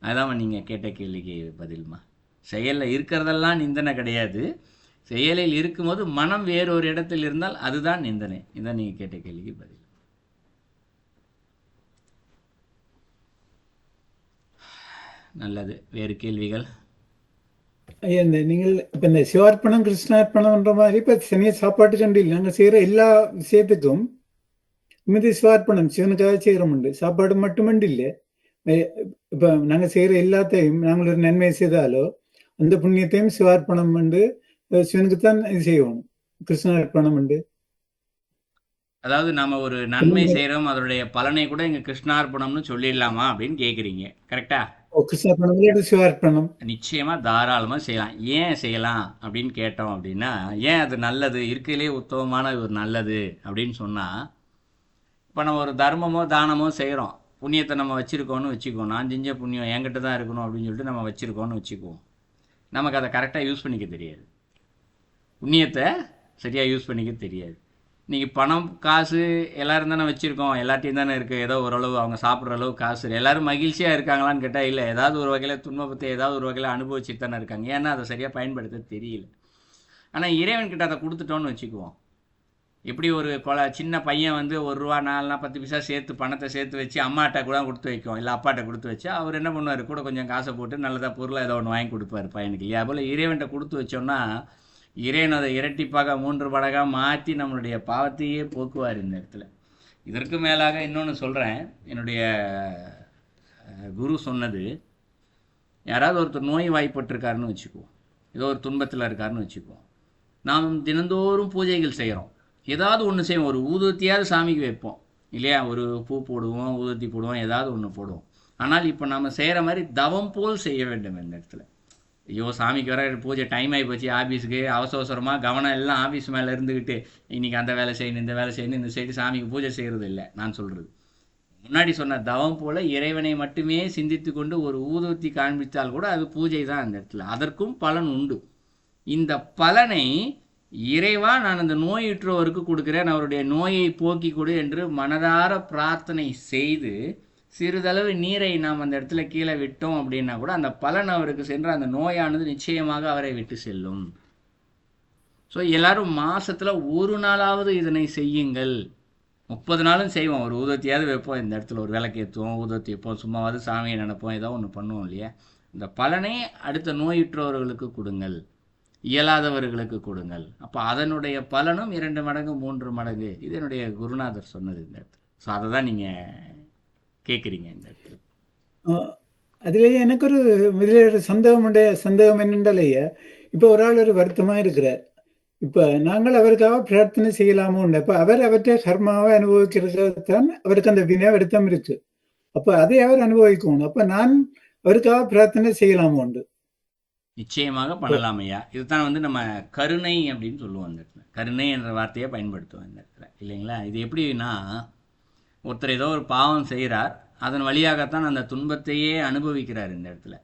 அதான் நீங்கள் கேட்ட கேள்விக்கு பதில்மா. செயலில் இருக்கிறதெல்லாம் நிந்தனை கிடையாது. செயலில் இருக்கும்போது மனம் வேறொரு இடத்தில் இருந்தால் அதுதான் நிந்தனை. இதான் நீங்கள் கேட்ட கேள்விக்கு பதில். நல்லது. வேறு கேள்விகள்? ஐயா, நீங்கள் இப்ப இந்த சிவார்ப்பணம் கிருஷ்ணார்ப்பணம்ன்ற மாதிரி இப்ப சனிய சாப்பாட்டு கண்டு இல்லை, நாங்க செய்யற எல்லா விஷயத்துக்கும் மீது சிவார்ப்பணம் சிவனுக்காக செய்யறோம்ண்டு. சாப்பாடு மட்டுமண்டு இல்லை, இப்ப நாங்க செய்யற எல்லாத்தையும் நாங்கள் ஒரு நன்மை செய்தாலோ அந்த புண்ணியத்தையும் சிவார்ப்பணம் உண்டு, சிவனுக்கு தான் இது செய்யணும். கிருஷ்ணார்ப்பணம் உண்டு. அதாவது நம்ம ஒரு நன்மை செய்கிறோம், அதனுடைய பலனை கூட இங்கே கிருஷ்ணார்ப்பணம்னு சொல்லிடலாமா அப்படின்னு கேட்குறீங்க, கரெக்டா? சிவார்ப்பணம் நிச்சயமாக தாராளமாக செய்யலாம். ஏன் செய்யலாம் அப்படின்னு கேட்டோம் அப்படின்னா, ஏன் அது நல்லது, இருக்கையிலே உத்தமமான ஒரு நல்லது அப்படின்னு சொன்னால், இப்போ நம்ம ஒரு தர்மமோ தானமோ செய்கிறோம், புண்ணியத்தை நம்ம வச்சுருக்கோன்னு வச்சுக்குவோம். நான் செஞ்ச புண்ணியம் என்கிட்ட தான் இருக்கணும் அப்படின்னு சொல்லிட்டு நம்ம வச்சுருக்கோன்னு வச்சுக்குவோம். நமக்கு அதை கரெக்டாக யூஸ் பண்ணிக்க தெரியாது, புண்ணியத்தை சரியாக யூஸ் பண்ணிக்க தெரியாது. இன்றைக்கி பணம் காசு எல்லோரும் தானே வச்சுருக்கோம், எல்லாத்தையும் தானே இருக்குது. ஏதோ ஓரளவு அவங்க சாப்பிட்ற அளவு காசு, எல்லோரும் மகிழ்ச்சியாக இருக்காங்களான்னு கேட்டால் இல்லை. ஏதாவது ஒரு வகையில் துன்பத்தை ஏதாவது ஒரு வகையில் அனுபவிச்சுட்டு தானே இருக்காங்க. ஏன்னா அதை சரியாக பயன்படுத்த தெரியல. ஆனால் இறைவன்கிட்ட அதை கொடுத்துட்டோன்னு வச்சுக்குவோம். எப்படி ஒரு சின்ன பையன் வந்து 1 ரூபா 4 10 பைசா சேர்த்து பணத்தை சேர்த்து வச்சு அம்மாட்ட கூட கொடுத்து வைக்கும், இல்லை அப்பாட்ட கொடுத்து வச்சா அவர் என்ன பண்ணுவார், கூட கொஞ்சம் காசை போட்டு நல்லதாக பொருளாக ஏதோ ஒன்று வாங்கி கொடுப்பார் பையனுக்கு, இல்லையா? போல் இறைவன்கிட்ட கொடுத்து வச்சோம்னா இறைவன் அதை இரட்டிப்பாக 3 மடங்காக மாற்றி நம்மளுடைய பாவத்தையே போக்குவார் இந்த இடத்துல. இதற்கு மேலாக இன்னொன்று சொல்கிறேன். என்னுடைய குரு சொன்னது, யாராவது ஒருத்தர் நோய் வாய்ப்பட்டிருக்காருன்னு வச்சுக்குவோம், ஏதோ ஒரு துன்பத்தில் இருக்காருன்னு வச்சுக்குவோம். நாம் தினந்தோறும் பூஜைகள் செய்கிறோம், ஏதாவது ஒன்று செய்வோம், ஒரு ஊதுவத்தியாவது சாமிக்கு வைப்போம், இல்லையா? ஒரு பூ போடுவோம், ஊதுவத்தி போடுவோம், ஏதாவது ஒன்று போடுவோம். ஆனால் இப்போ நம்ம செய்கிற மாதிரி தவம் போல் செய்ய வேண்டும் இந்த இடத்துல. ஐயோ சாமிக்கு வர பூஜை டைம் ஆகி போச்சு, ஆஃபீஸுக்கு அவசரமாக கவனம் எல்லாம் ஆஃபீஸ் மேலே இருந்துக்கிட்டு இன்றைக்கி அந்த வேலை செய்யணும், இந்த வேலை செய்யணும், இந்த சைடு சாமிக்கு பூஜை செய்கிறது இல்லை. நான் சொல்கிறது முன்னாடி சொன்ன தவம் போல் இறைவனை மட்டுமே சிந்தித்து கொண்டு ஒரு ஊதுவத்தி காண்பித்தால் கூட அது பூஜை தான் அந்த இடத்துல. அதற்கும் பலன் உண்டு. இந்த பலனை இறைவா நான் அந்த நோயுற்றவருக்கு கொடுக்குறேன், அவருடைய நோயை போக்கி கொடு என்று மனதார பிரார்த்தனை செய்து சிறிதளவு நீரை நாம் அந்த இடத்துல கீழே விட்டோம் அப்படின்னா கூட அந்த பலன் அவருக்கு சென்று அந்த நோயானது நிச்சயமாக அவரை விட்டு செல்லும். ஸோ எல்லாரும் மாசத்துல ஒரு நாளாவது இதனை செய்யுங்கள். 30 நாளும் செய்வோம். ஒரு ஊதத்தியாவது வைப்போம், இந்த இடத்துல ஒரு விளக்கு ஏற்றுவோம், ஊதத்தி வைப்போம், சும்மாவது சாமியை நினைப்போம், ஏதோ ஒன்று பண்ணுவோம் இல்லையா? இந்த பலனை அடுத்த நோயுற்றவர்களுக்கு கொடுங்கள், இயலாதவர்களுக்கு கொடுங்கள். அப்போ அதனுடைய பலனும் 2 மடங்கு 3 மடங்கு. இது என்னுடைய குருநாதர் சொன்னது இந்த இடத்துல. ஸோ அதை தான் நீங்கள் கேட்குறீங்க இந்த இடத்துல. அதுலேயே எனக்கு இதில் ஒரு சந்தேகம் என்னென்றால் ஐயா, இப்போ ஒரு ஆள் ஒரு வருத்தமாக இருக்கிறார். இப்போ நாங்கள் அவருக்காக பிரார்த்தனை செய்யலாமோ? இப்போ அவர் அவற்றை கர்மாவை அனுபவிக்கிறது தான் அவருக்கு அந்த வினை வருத்தம் இருக்கு. அப்போ அதை அவர் அனுபவிக்கணும். அப்போ நான் அவருக்காக பிரார்த்தனை செய்யலாமோ? நிச்சயமாக பண்ணலாம் ஐயா. இதுதான் வந்து நம்ம கருணை அப்படின்னு சொல்லுவோம் இந்த இடத்துல. கருணை என்ற வார்த்தையை பயன்படுத்துவோம் இந்த இடத்துல, இல்லைங்களா? இது எப்படின்னா, ஒருத்தர் ஏதோ ஒரு பாவம் செய்கிறார், அதன் வழியாகத்தான் அந்த துன்பத்தையே அனுபவிக்கிறார் இந்த இடத்துல.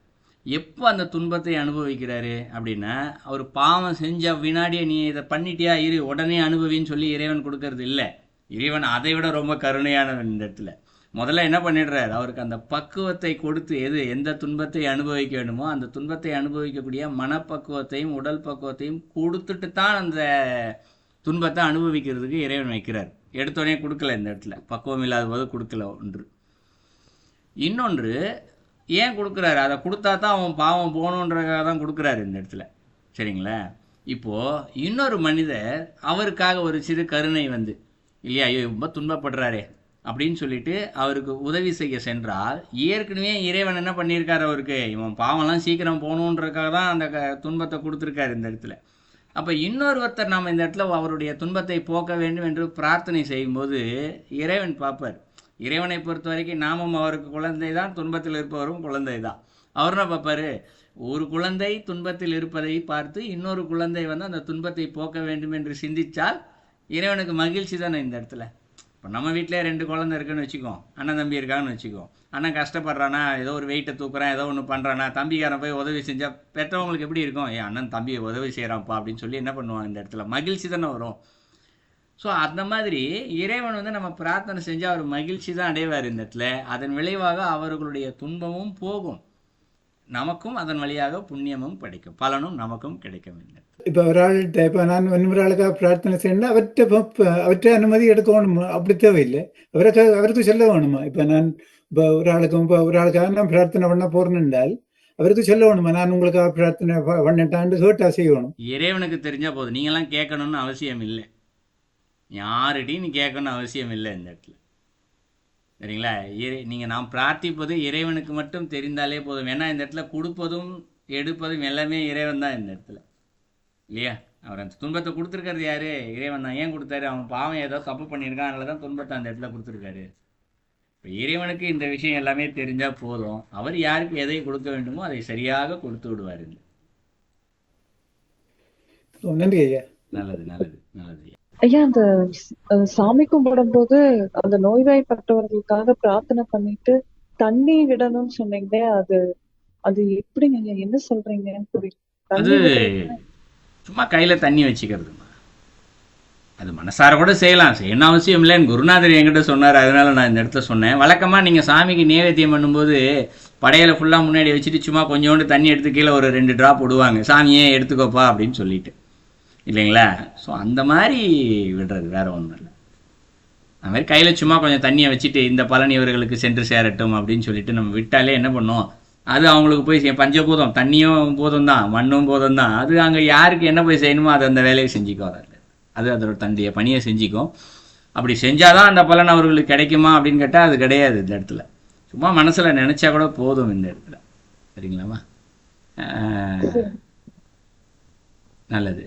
எப்போ அந்த துன்பத்தை அனுபவிக்கிறாரு அப்படின்னா, அவர் பாவம் செஞ்ச வினாடியே நீ இதை பண்ணிட்டியா இரு உடனே அனுபவின்னு சொல்லி இறைவன் கொடுக்கறது இல்லை. இறைவன் அதை விட ரொம்ப கருணையானவன் இந்த இடத்துல. முதல்ல என்ன பண்ணிடுறாரு, அவருக்கு அந்த பக்குவத்தை கொடுத்து எந்த துன்பத்தை அனுபவிக்க வேண்டுமோ அந்த துன்பத்தை அனுபவிக்கக்கூடிய மனப்பக்குவத்தையும் உடல் பக்குவத்தையும் கொடுத்துட்டு தான் அந்த துன்பத்தை அனுபவிக்கிறதுக்கு இறைவன் வைக்கிறார். எடுத்தோடனே கொடுக்கல இந்த இடத்துல, பக்குவம் இல்லாத போது கொடுக்கல. ஒன்று. இன்னொன்று, ஏன் கொடுக்குறாரு? அதை கொடுத்தா தான் அவன் பாவம் போகணுன்றக்காக தான் கொடுக்குறாரு இந்த இடத்துல, சரிங்களா? இப்போது இன்னொரு மனிதர் அவருக்காக ஒரு சிறு கருணை வந்து, இல்லையா, ஐயோ ரொம்ப துன்பப்படுறாரே அப்படின்னு சொல்லிட்டு அவருக்கு உதவி செய்ய சென்றால், ஏற்கனவே இறைவன் என்ன பண்ணியிருக்காரு, அவருக்கு இவன் பாவம்லாம் சீக்கிரம் போகணுன்றக்காக தான் அந்த துன்பத்தை கொடுத்துருக்காரு இந்த இடத்துல. அப்போ இன்னொருத்தர் நம்ம இந்த இடத்துல அவருடைய துன்பத்தை போக்க வேண்டும் என்று பிரார்த்தனை செய்யும்போது இறைவன் பார்ப்பார். இறைவனை பொறுத்த வரைக்கும் நாமும் அவருக்கு குழந்தை தான், துன்பத்தில் இருப்பவரும் குழந்தை தான். அவர் என்ன பார்ப்பாரு, ஒரு குழந்தை துன்பத்தில் இருப்பதை பார்த்து இன்னொரு குழந்தை வந்து அந்த துன்பத்தை போக்க வேண்டும் என்று சிந்தித்தால் இறைவனுக்கு மகிழ்ச்சி தானே இந்த இடத்துல. இப்போ நம்ம வீட்டிலே 2 குழந்தை இருக்குன்னு வச்சுக்கோம், அண்ணன் தம்பி இருக்காங்கன்னு வச்சுக்கோம். அண்ணன் கஷ்டப்படுறானா, ஏதோ ஒரு வெயிட்டை தூக்குறான், ஏதோ ஒன்று பண்ணுறானா, தம்பிக்காரன் போய் உதவி செஞ்சால் பெற்றவங்களுக்கு எப்படி இருக்கும், அண்ணன் தம்பியை உதவி செய்கிறான்ப்பா அப்படின்னு சொல்லி என்ன பண்ணுவாங்க இந்த இடத்துல, மகிழ்ச்சி தானே வரும். ஸோ அந்த மாதிரி இறைவன் வந்து நம்ம பிரார்த்தனை செஞ்சால் அவர் மகிழ்ச்சி தான் அடைவார் இந்த இடத்துல. அதன் விளைவாக அவர்களுடைய துன்பமும் போகும், நமக்கும் அதன் வழியாக புண்ணியமும் கிடைக்கும், பலனும் நமக்கும் கிடைக்கும். இப்போ ஒரு ஆள்கிட்ட இப்போ நான் இன்னொரு ஆளுக்காக பிரார்த்தனை செய்யணும், அவற்றை அனுமதி எடுக்கணுமா? அப்படி தேவையில்லை. அவருக்கு சொல்ல வேணுமா? இப்போ நான் இப்போ ஒரு ஆளுக்காக நான் பிரார்த்தனை பண்ண போறேன் என்றால் அவருக்கு சொல்ல வேணுமா, நான் உங்களுக்காக பிரார்த்தனை பண்ணிட்டான்னு கேட்டா செய்யணும்? இறைவனுக்கு தெரிஞ்சா போதும், நீங்களாம் கேட்கணும்னு அவசியம் இல்லை, யார்கிட்டையும் நீ கேட்கணும்னு அவசியம் இல்லை இந்த இடத்துல, சரிங்களா? நீங்கள் நாம் பிரார்த்திப்பது இறைவனுக்கு மட்டும் தெரிந்தாலே போதும். ஏன்னா இந்த இடத்துல கொடுப்பதும் எடுப்பதும் எல்லாமே இறைவன் தான் இந்த இடத்துல, இல்லையா? அவர் அந்த துன்பத்தை கொடுத்துருக்கிறது யாரு? இறைவன் தான். ஏன் கொடுத்தாரு? அவன் பாவம் ஏதோ தப்பு பண்ணியிருக்கான், அதனால தான் துன்பத்தை அந்த இடத்துல கொடுத்துருக்காரு. இப்போ இறைவனுக்கு இந்த விஷயம் எல்லாமே தெரிஞ்சால் போதும், அவர் யாருக்கு எதை கொடுக்க வேண்டுமோ அதை சரியாக கொடுத்து விடுவார். நன்றி ஐயா. நல்லது நல்லது நல்லது ஐயா. அந்த சாமி கும்பிடும் போது அந்த நோய்வாய்ப்பட்டவர்களுக்காக பிரார்த்தனை பண்ணிட்டு தண்ணி விடணும்னு சொன்னீங்க, அது எப்படிங்க ஐயா, என்ன சொல்றீங்கன்னு புரியல. அது சும்மா கையில தண்ணி வச்சுக்கிறதுமா, அது மனசார கூட செய்யணும் அவசியம் இல்லைன்னு குருநாதர் என்கிட்ட சொன்னார், அதனால நான் இந்த இடத்துல சொன்னேன். வழக்கமா நீங்க சாமிக்கு நைவேத்தியம் பண்ணும்போது படையில ஃபுல்லா முன்னாடி வச்சுட்டு சும்மா கொஞ்சோண்டு தண்ணி எடுத்து கீழே ஒரு 2 டிராப் விடுவாங்க, சாமியே எடுத்துக்கோப்பா அப்படின்னு சொல்லிட்டு, இல்லைங்களா? ஸோ அந்த மாதிரி விடுறது, வேற ஒன்றும் இல்லை. அது மாதிரி கையில் சும்மா கொஞ்சம் தண்ணியை வச்சுட்டு இந்த பலன் இவர்களுக்கு சென்று சேரட்டும் அப்படின்னு சொல்லிட்டு நம்ம விட்டாலே என்ன பண்ணோம், அது அவங்களுக்கு போய் பஞ்சபூதம், தண்ணியும் போதும் தான், மண்ணும் போதும் தான், அது அங்கே யாருக்கு என்ன போய் செய்யணுமோ அது அந்த வேலையை செஞ்சுக்கோ, அது அதோட தன்னுடைய பணியை செஞ்சுக்கும். அப்படி செஞ்சாதான் அந்த பலன் அவர்களுக்கு கிடைக்குமா அப்படின்னு கேட்டால் அது கிடையாது இந்த இடத்துல. சும்மா மனசில் நினச்சா கூட போதும் இந்த இடத்துல, சரிங்களாம்மா? நல்லது.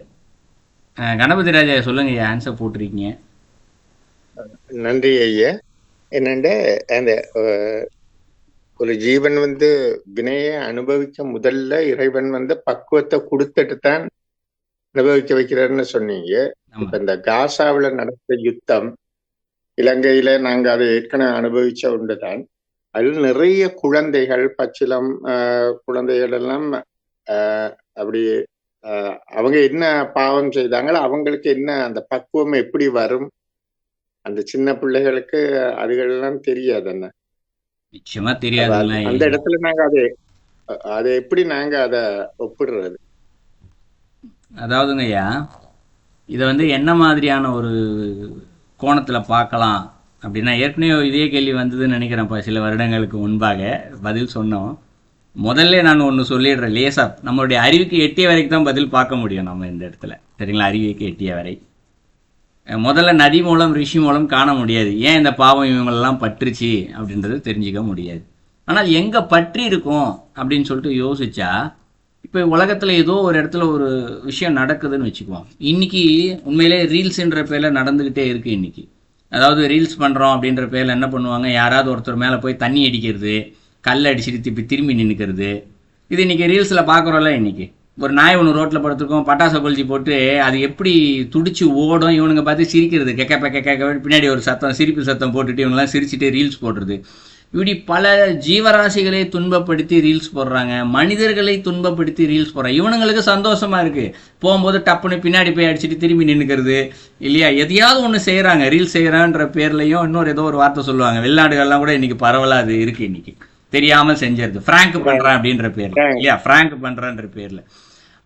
கணபதி ராஜா சொல்லுங்க, ஆன்சர் போட்டிருக்கீங்க. நன்றி ஐயா. என்னண்ட அந்த ஒரு ஜீவன் வினையை அனுபவிக்க முதல்ல இறைவன் பக்குவத்தை கொடுத்துட்டு தான் அனுபவிக்க வைக்கிறாருன்னு சொன்னீங்க. இப்ப இந்த காசாவில நடந்த யுத்தம், இலங்கையில நாங்க அதை ஏற்கனவே அனுபவிச்ச ஒன்றுதான். அதில் நிறைய குழந்தைகள், பச்சிலம் குழந்தைகள் எல்லாம் அப்படி அவங்க என்ன பாவம் செய்தாங்களோ அவங்களுக்கு என்ன அந்த பக்குவம் எப்படி வரும், அந்த சின்ன பிள்ளைகளுக்கு அதுகளெல்லாம் தெரியாது. என்ன நிச்சயமா தெரியாது. அந்த இடத்துல நாங்க அதை எப்படி நாங்க அதை ஒப்பிடுறது? அதாவதுங்க ஐயா, இதை வந்து என்ன மாதிரியான ஒரு கோணத்தில் பார்க்கலாம் அப்படின்னா, ஏற்கனவே இதே கேள்வி வந்ததுன்னு நினைக்கிறேன்ப்பா சில வருடங்களுக்கு முன்பாக பதில் சொன்னோம். முதல்ல நான் ஒன்று சொல்லிடுறேன் லேசாக, நம்மளுடைய அறிவுக்கு எட்டிய வரைக்கும் தான் பதில் பார்க்க முடியும் நம்ம இந்த இடத்துல, சரிங்களா? அறிவுக்கு எட்டிய வரை முதல்ல நதி மூலம் ரிஷி மூலம் காண முடியாது. ஏன் இந்த பாவம் இவங்களெல்லாம் பற்றுச்சு அப்படின்றது தெரிஞ்சிக்க முடியாது. ஆனால் எங்கே பற்றி இருக்கும் அப்படின்னு சொல்லிட்டு யோசிச்சா, இப்போ உலகத்தில் ஏதோ ஒரு இடத்துல ஒரு விஷயம் நடக்குதுன்னு வச்சுக்குவோம். இன்னைக்கு உண்மையிலே ரீல்ஸுன்ற பேரில் நடந்துக்கிட்டே இருக்குது இன்னைக்கு. அதாவது ரீல்ஸ் பண்ணுறோம் அப்படின்ற பேரில் என்ன பண்ணுவாங்க, யாராவது ஒருத்தர் மேலே போய் தண்ணி அடிக்கிறது, கல் அடிச்சுட்டு திரும்பி நின்றுக்கிறது. இது இன்றைக்கி ரீல்ஸில் பார்க்குறோம்ல. இன்றைக்கி ஒரு நாய் ஒன்று ரோட்டில் படுத்துருக்கோம், பட்டாசை கொளுத்தி போட்டு அது எப்படி துடிச்சு ஓடும், இவனுங்க பார்த்து சிரிக்கிறது, கேட்க பின்னாடி ஒரு சத்தம், சிரிப்பு சத்தம் போட்டுட்டு இவங்கெல்லாம் சிரிச்சுட்டு ரீல்ஸ் போடுறது. இப்படி பல ஜீவராசிகளை துன்பப்படுத்தி ரீல்ஸ் போடுறாங்க, மனிதர்களை துன்பப்படுத்தி ரீல்ஸ் போடுறாங்க. இவனுங்களுக்கு சந்தோஷமா இருக்கு, போகும்போது டப்புன்னு பின்னாடி போய் அடிச்சுட்டு திரும்பி நின்றுக்கிறது இல்லையா? எதையாவது ஒன்று செய்கிறாங்க, ரீல்ஸ் செய்கிறான்ற பேர்லையும் இன்னொரு ஏதோ ஒரு வார்த்தை சொல்லுவாங்க. வெளிநாடுகள்லாம் கூட இன்னைக்கு பரவலாக அது இருக்கு. இன்னைக்கு தெரியாமல் செஞ்சிருது, ஃப்ராங்க் பண்ணுறேன் அப்படின்ற பேர்ல இல்லையா? ஃப்ராங்க் பண்ணுறன்ற பேர்ல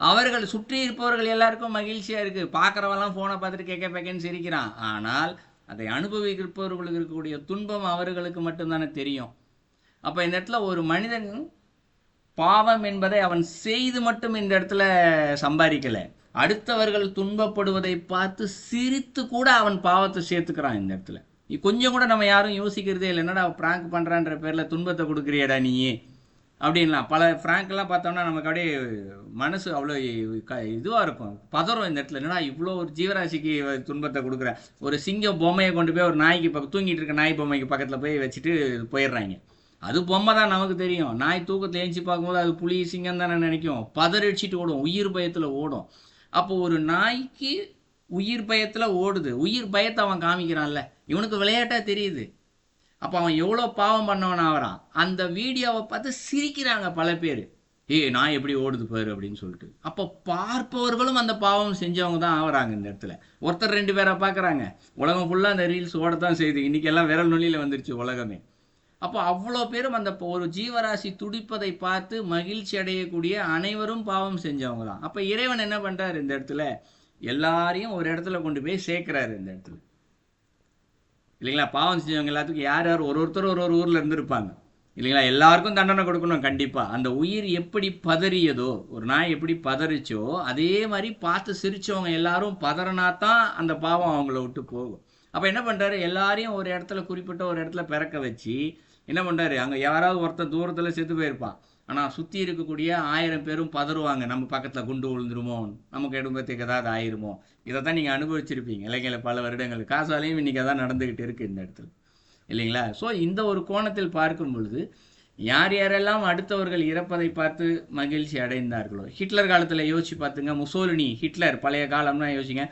அவர்கள் சுற்றி இருப்பவர்கள் எல்லாருக்கும் மகிழ்ச்சியா இருக்கு. பார்க்குறவெல்லாம் ஃபோனை பார்த்துட்டு கேட்கன்னு சிரிக்கிறான். ஆனால் அதை அனுபவிப்பவர்களுக்கு இருக்கக்கூடிய துன்பம் அவர்களுக்கு மட்டும்தானே தெரியும். அப்போ இந்த இடத்துல ஒரு மனிதன் பாவம் என்பதை அவன் செய்து மட்டும் இந்த இடத்துல சம்பாதிக்கலை, அடுத்தவர்கள் துன்பப்படுவதை பார்த்து சிரித்து கூட அவன் பாவத்தை சேர்த்துக்கிறான் இந்த இடத்துல. கொஞ்சம் கூட நம்ம யாரும் யோசிக்கிறதே இல்லை, என்னடா பிராங்க் பண்ணுறான்ற பேரில் துன்பத்தை கொடுக்குறியடா நீ அப்படின்லாம். பல ஃப்ராங்க்லாம் பார்த்தோம்னா நமக்கு அப்படியே மனசு அவ்வளோ இதுவாக இருக்கும், பதறும் இந்த இடத்துல. என்னடா இவ்வளோ ஒரு ஜீவராசிக்கு துன்பத்தை கொடுக்குற, ஒரு சிங்க பொம்மையை கொண்டு போய் ஒரு நாய்க்கு இப்போ தூங்கிட்டு இருக்க நாய் பொம்மைக்கு பக்கத்தில் போய் வச்சுட்டு போயிடுறாங்க. அது பொம்மை தான் நமக்கு தெரியும். நாய் தூக்கத்தில் ஏஞ்சி பார்க்கும்போது அது புலி சிங்கம் தானே நினைக்கும், பதறிச்சிட்டு ஓடும், உயிர் பயத்தில் ஓடும். அப்போ ஒரு நாய்க்கு உயிர் பயத்தில் ஓடுது, உயிர் பயத்தை அவன் காமிக்கிறான்ல, இவனுக்கு விளையாட்டாக தெரியுது. அப்போ அவன் எவ்வளோ பாவம் பண்ணவன் ஆகிறான். அந்த வீடியோவை பார்த்து சிரிக்கிறாங்க பல பேர், நான் எப்படி ஓடுது பாரு அப்படின்னு சொல்லிட்டு. அப்போ பார்ப்பவர்களும் அந்த பாவம் செஞ்சவங்க தான் ஆகிறாங்க இந்த இடத்துல. ஒருத்தர் ரெண்டு பேரை பார்க்குறாங்க, உலகம் ஃபுல்லாக அந்த ரீல்ஸ் ஓடத்தான் செய்யுது. இன்றைக்கி எல்லாம் விரல் நுனியில் வந்துருச்சு உலகமே. அப்போ அவ்வளோ பேரும் அந்த ஒரு ஜீவராசி துடிப்பதை பார்த்து மகிழ்ச்சி அடையக்கூடிய அனைவரும் பாவம் செஞ்சவங்க தான். அப்போ இறைவன் என்ன பண்ணுறாரு இந்த இடத்துல, எல்லாரையும் ஒரு இடத்துல கொண்டு போய் சேர்க்குறாரு இந்த இடத்துல இல்லைங்களா? பாவம் செஞ்சவங்க எல்லாத்துக்கும் யார் யார் ஒருத்தர் ஒரு ஊரில் இருந்திருப்பாங்க இல்லைங்களா? எல்லாருக்கும் தண்டனை கொடுக்கணும் கண்டிப்பாக. அந்த உயிர் எப்படி பதறியதோ, ஒரு நாய் எப்படி பதறிச்சோ அதே மாதிரி பார்த்து சிரிச்சவங்க எல்லாரும் பதறினாத்தான் அந்த பாவம் அவங்கள விட்டு போகும். அப்போ என்ன பண்ணுறாரு, எல்லாரையும் ஒரு இடத்துல குறிப்பிட்ட ஒரு இடத்துல பிறக்க வச்சு என்ன பண்ணுறாரு, அங்கே யாராவது ஒருத்தர் தூரத்தில் செத்து போயிருப்பான், ஆனால் சுற்றி இருக்கக்கூடிய 1000 பேரும் பதறுவாங்க, நம்ம பக்கத்தில் குண்டு விழுந்துருமோ, நமக்கு எடும்பத்துக்கு ஏதாவது ஆயிருமோ. இதை தான் நீங்கள் அனுபவிச்சிருப்பீங்க இல்லைங்களா? பல வருடங்கள் காசாலையும் இன்றைக்கி தான் நடந்துக்கிட்டு இருக்குது இந்த இடத்துல இல்லைங்களா? ஸோ இந்த ஒரு கோணத்தில் பார்க்கும் பொழுது யார் யாரெல்லாம் அடுத்தவர்கள் இறப்பதை பார்த்து மகிழ்ச்சி அடைந்தார்களோ, ஹிட்லர் காலத்தில் யோசிச்சு பார்த்துங்க, முசோலினி, ஹிட்லர், பழைய காலம்னா யோசிங்க,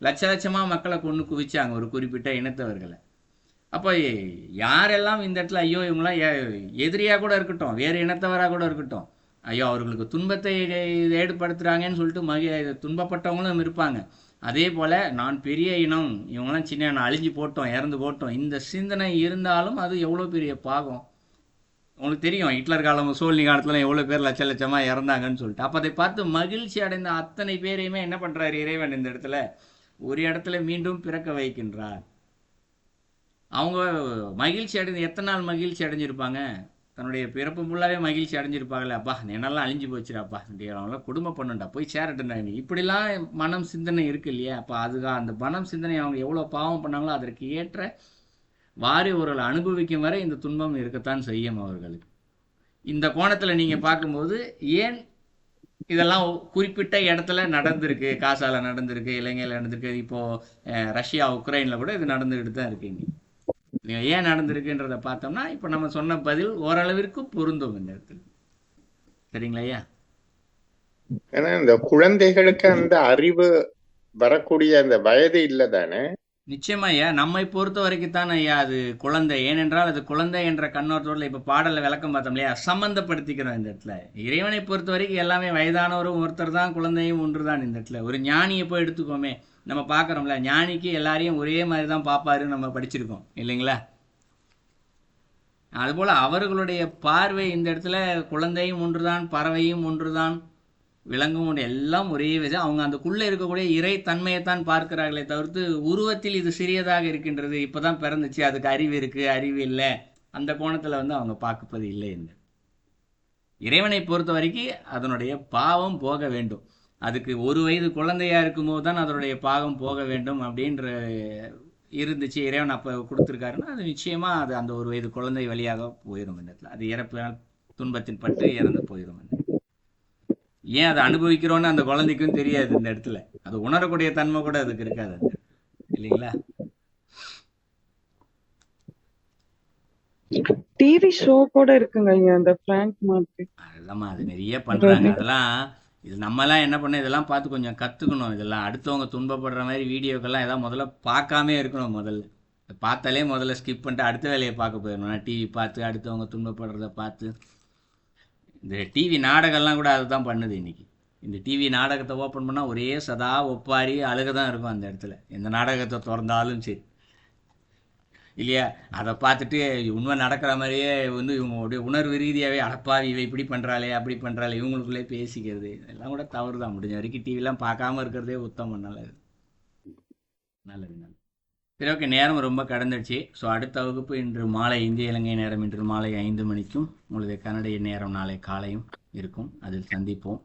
லட்சமாக மக்களை கொண்டு குவிச்சாங்க ஒரு குறிப்பிட்ட இனத்தவர்களை. அப்போ யாரெல்லாம் இந்த இடத்துல ஐயோ இவங்களாம் எதிரியாக கூட இருக்கட்டும், வேறு இனத்தவராக கூட இருக்கட்டும், ஐயோ அவர்களுக்கு துன்பத்தை ஏற்படுத்துகிறாங்கன்னு சொல்லிட்டு துன்பப்பட்டவங்களும் இருப்பாங்க. அதே போல் நான் பெரிய இனம், இவங்களாம் சின்ன இனம், அழிஞ்சு போட்டோம், இறந்து போட்டோம், இந்த சிந்தனை இருந்தாலும் அது எவ்வளோ பெரிய பாகம். உங்களுக்கு தெரியும் ஹிட்லர் காலம் முசோலினி காலத்தில் எவ்வளோ பேர் லட்சமாக இறந்தாங்கன்னு சொல்லிட்டு. அப்போ அதை பார்த்து மகிழ்ச்சி அடைந்த அத்தனை பேரையுமே என்ன பண்ணுறாரு இறைவன் இந்த இடத்துல ஒரு இடத்துல மீண்டும் பிறக்க வைக்கின்றார். அவங்க மகிழ்ச்சி அடைந்து எத்தனை நாள் மகிழ்ச்சி அடைஞ்சிருப்பாங்க, தன்னுடைய பிறப்பு ஃபுல்லாகவே மகிழ்ச்சி அடைஞ்சிருப்பாங்களே, அப்பா என்னெல்லாம் அழிஞ்சு போச்சுடாப்பா, அவங்களாம் குடும்பம் பண்ணுண்டா, போய் சேரட்டுண்டா, இப்படிலாம் மனம் சிந்தனை இருக்கு இல்லையா? அப்போ அதுதான் அந்த மனம் சிந்தனை அவங்க எவ்வளோ பாவம் பண்ணாங்களோ அதற்கு ஏற்ற வாரி அவர்கள் அனுபவிக்கும் வரை இந்த துன்பம் இருக்கத்தான் செய்யும் அவர்களுக்கு. இந்த கோணத்தில் நீங்கள் பார்க்கும்போது ஏன் இதெல்லாம் குறிப்பிட்ட இடத்துல நடந்திருக்கு, காசால நடந்திருக்கு, இலங்கையில் நடந்திருக்கு, இப்போது ரஷ்யா உக்ரைனில் கூட இது நடந்துக்கிட்டு தான் இருக்கு. ஏன் நடந்திருக்குன்றத பார்த்தோம்னா இப்போ நம்ம சொன்ன பதில் ஓரளவிற்கு பொருந்தும் இந்த இடத்துல. சரிங்களா ஐயா? ஏன்னா இந்த குழந்தைகளுக்கு அந்த அறிவு வரக்கூடிய அந்த வயது இல்லை தானே? நிச்சயமா ஐயா, நம்மை பொறுத்த வரைக்கும் தான் ஐயா அது குழந்தை. ஏனென்றால் அது குழந்தை என்ற கண்ணோட்டத்தில் இப்போ பாடலில் விளக்கம் பார்த்தோம் இல்லையா, சம்மந்தப்படுத்திக்கிறோம் இந்த இடத்துல. இறைவனை பொறுத்த வரைக்கும் எல்லாமே வயதானவரும் ஒருத்தர் தான், குழந்தையும் ஒன்று தான் இந்த இடத்துல. ஒரு ஞானியை போய் எடுத்துக்கோமே, நம்ம பார்க்குறோம்ல, ஞானிக்கு எல்லாரையும் ஒரே மாதிரி தான் பார்ப்பாருன்னு நம்ம படிச்சிருக்கோம் இல்லைங்களா? அதுபோல் அவர்களுடைய பார்வை இந்த இடத்துல குழந்தையும் ஒன்று தான், பறவையும் ஒன்று தான், விலங்கும் எல்லாம் ஒரே விஷயம். அவங்க அதுக்குள்ளே இருக்கக்கூடிய இறை தன்மையைத்தான் பார்க்கிறார்களே தவிர்த்து உருவத்தில் இது சிறியதாக இருக்கின்றது, இப்போதான் பிறந்துச்சு, அதுக்கு அறிவு இருக்குது அறிவு இல்லை, அந்த கோணத்தில் வந்து அவங்க பார்ப்பது இல்லை. இந்த இறைவனை பொறுத்த வரைக்கும் அதனுடைய பாவம் போக வேண்டும். அதுக்கு 1 வயது குழந்தையா இருக்கும்போது தான் அதனுடைய பாவம் போக வேண்டும் அப்படின்ற இருந்துச்சு. இறைவன் அப்போ கொடுத்துருக்காருன்னா அது நிச்சயமாக அது அந்த 1 வயது குழந்தை வழியாக போயிடும். இந்த இடத்துல அது இறப்பு துன்பத்தின் பட்டு இறந்து போயிடும். ஏன் அதை அனுபவிக்கிறோன்னு அந்த குழந்தைக்கும் தெரியாது. இந்த இடத்துல அது உணரக்கூடிய தன்மை கூட அதுக்கு இருக்காது அந்த இடத்துல. இல்லைங்களா? டிவி ஷோ கூட இருக்குங்க ஐயா, அந்த பிராங்க் மாதிரி. அதெல்லாமா அது நிறைய பண்றாங்க. அதெல்லாம் இது நம்மலாம் என்ன பண்ண, இதெல்லாம் பார்த்து கொஞ்சம் கத்துக்கணும். இதெல்லாம் அடுத்தவங்க துன்பப்படுற மாதிரி வீடியோக்கெல்லாம் ஏதாவது முதல்ல பார்க்காம இருக்கணும். முதல்ல பார்த்தாலே முதல்ல ஸ்கிப் பண்ணிட்டு அடுத்த வேலையை பார்க்க போயிடணும். நான் டிவி பார்த்து அடுத்தவங்க துன்பப்படுறத பார்த்து, இந்த டிவி நாடகம்லாம் கூட அதுதான் பண்ணுது இன்னைக்கு. இந்த டிவி நாடகத்தை ஓப்பன் பண்ணால் ஒரே சதா ஒப்பாரி அழுக தான் இருக்கும் அந்த இடத்துல, எந்த நாடகத்தை திறந்தாலும் சரி. இல்லையா? அதை பார்த்துட்டு உண்மை நடக்கிற மாதிரியே வந்து இவங்களுடைய உணர்வு ரீதியாகவே அடப்பாவி இவ இப்படி பண்ணுறாளே அப்படி பண்ணுறாளே இவங்களுக்குள்ளே பேசிக்கிறது எல்லாம் கூட தவறு தான். முடிஞ்ச வரைக்கும் டிவிலாம் பார்க்காம இருக்கிறதே உத்தமம். நல்லது நல்லது நல்லது. சரி, ஓகே, நேரம் ரொம்ப கடந்துடுச்சு. ஸோ அடுத்த வகுப்பு இன்று மாலை இந்திய இலங்கை நேரம் இன்று மாலை 5 மணிக்கும் உங்களுடைய கனடிய நேரம் நாளை காலையும் இருக்கும். அதில் சந்திப்போம்.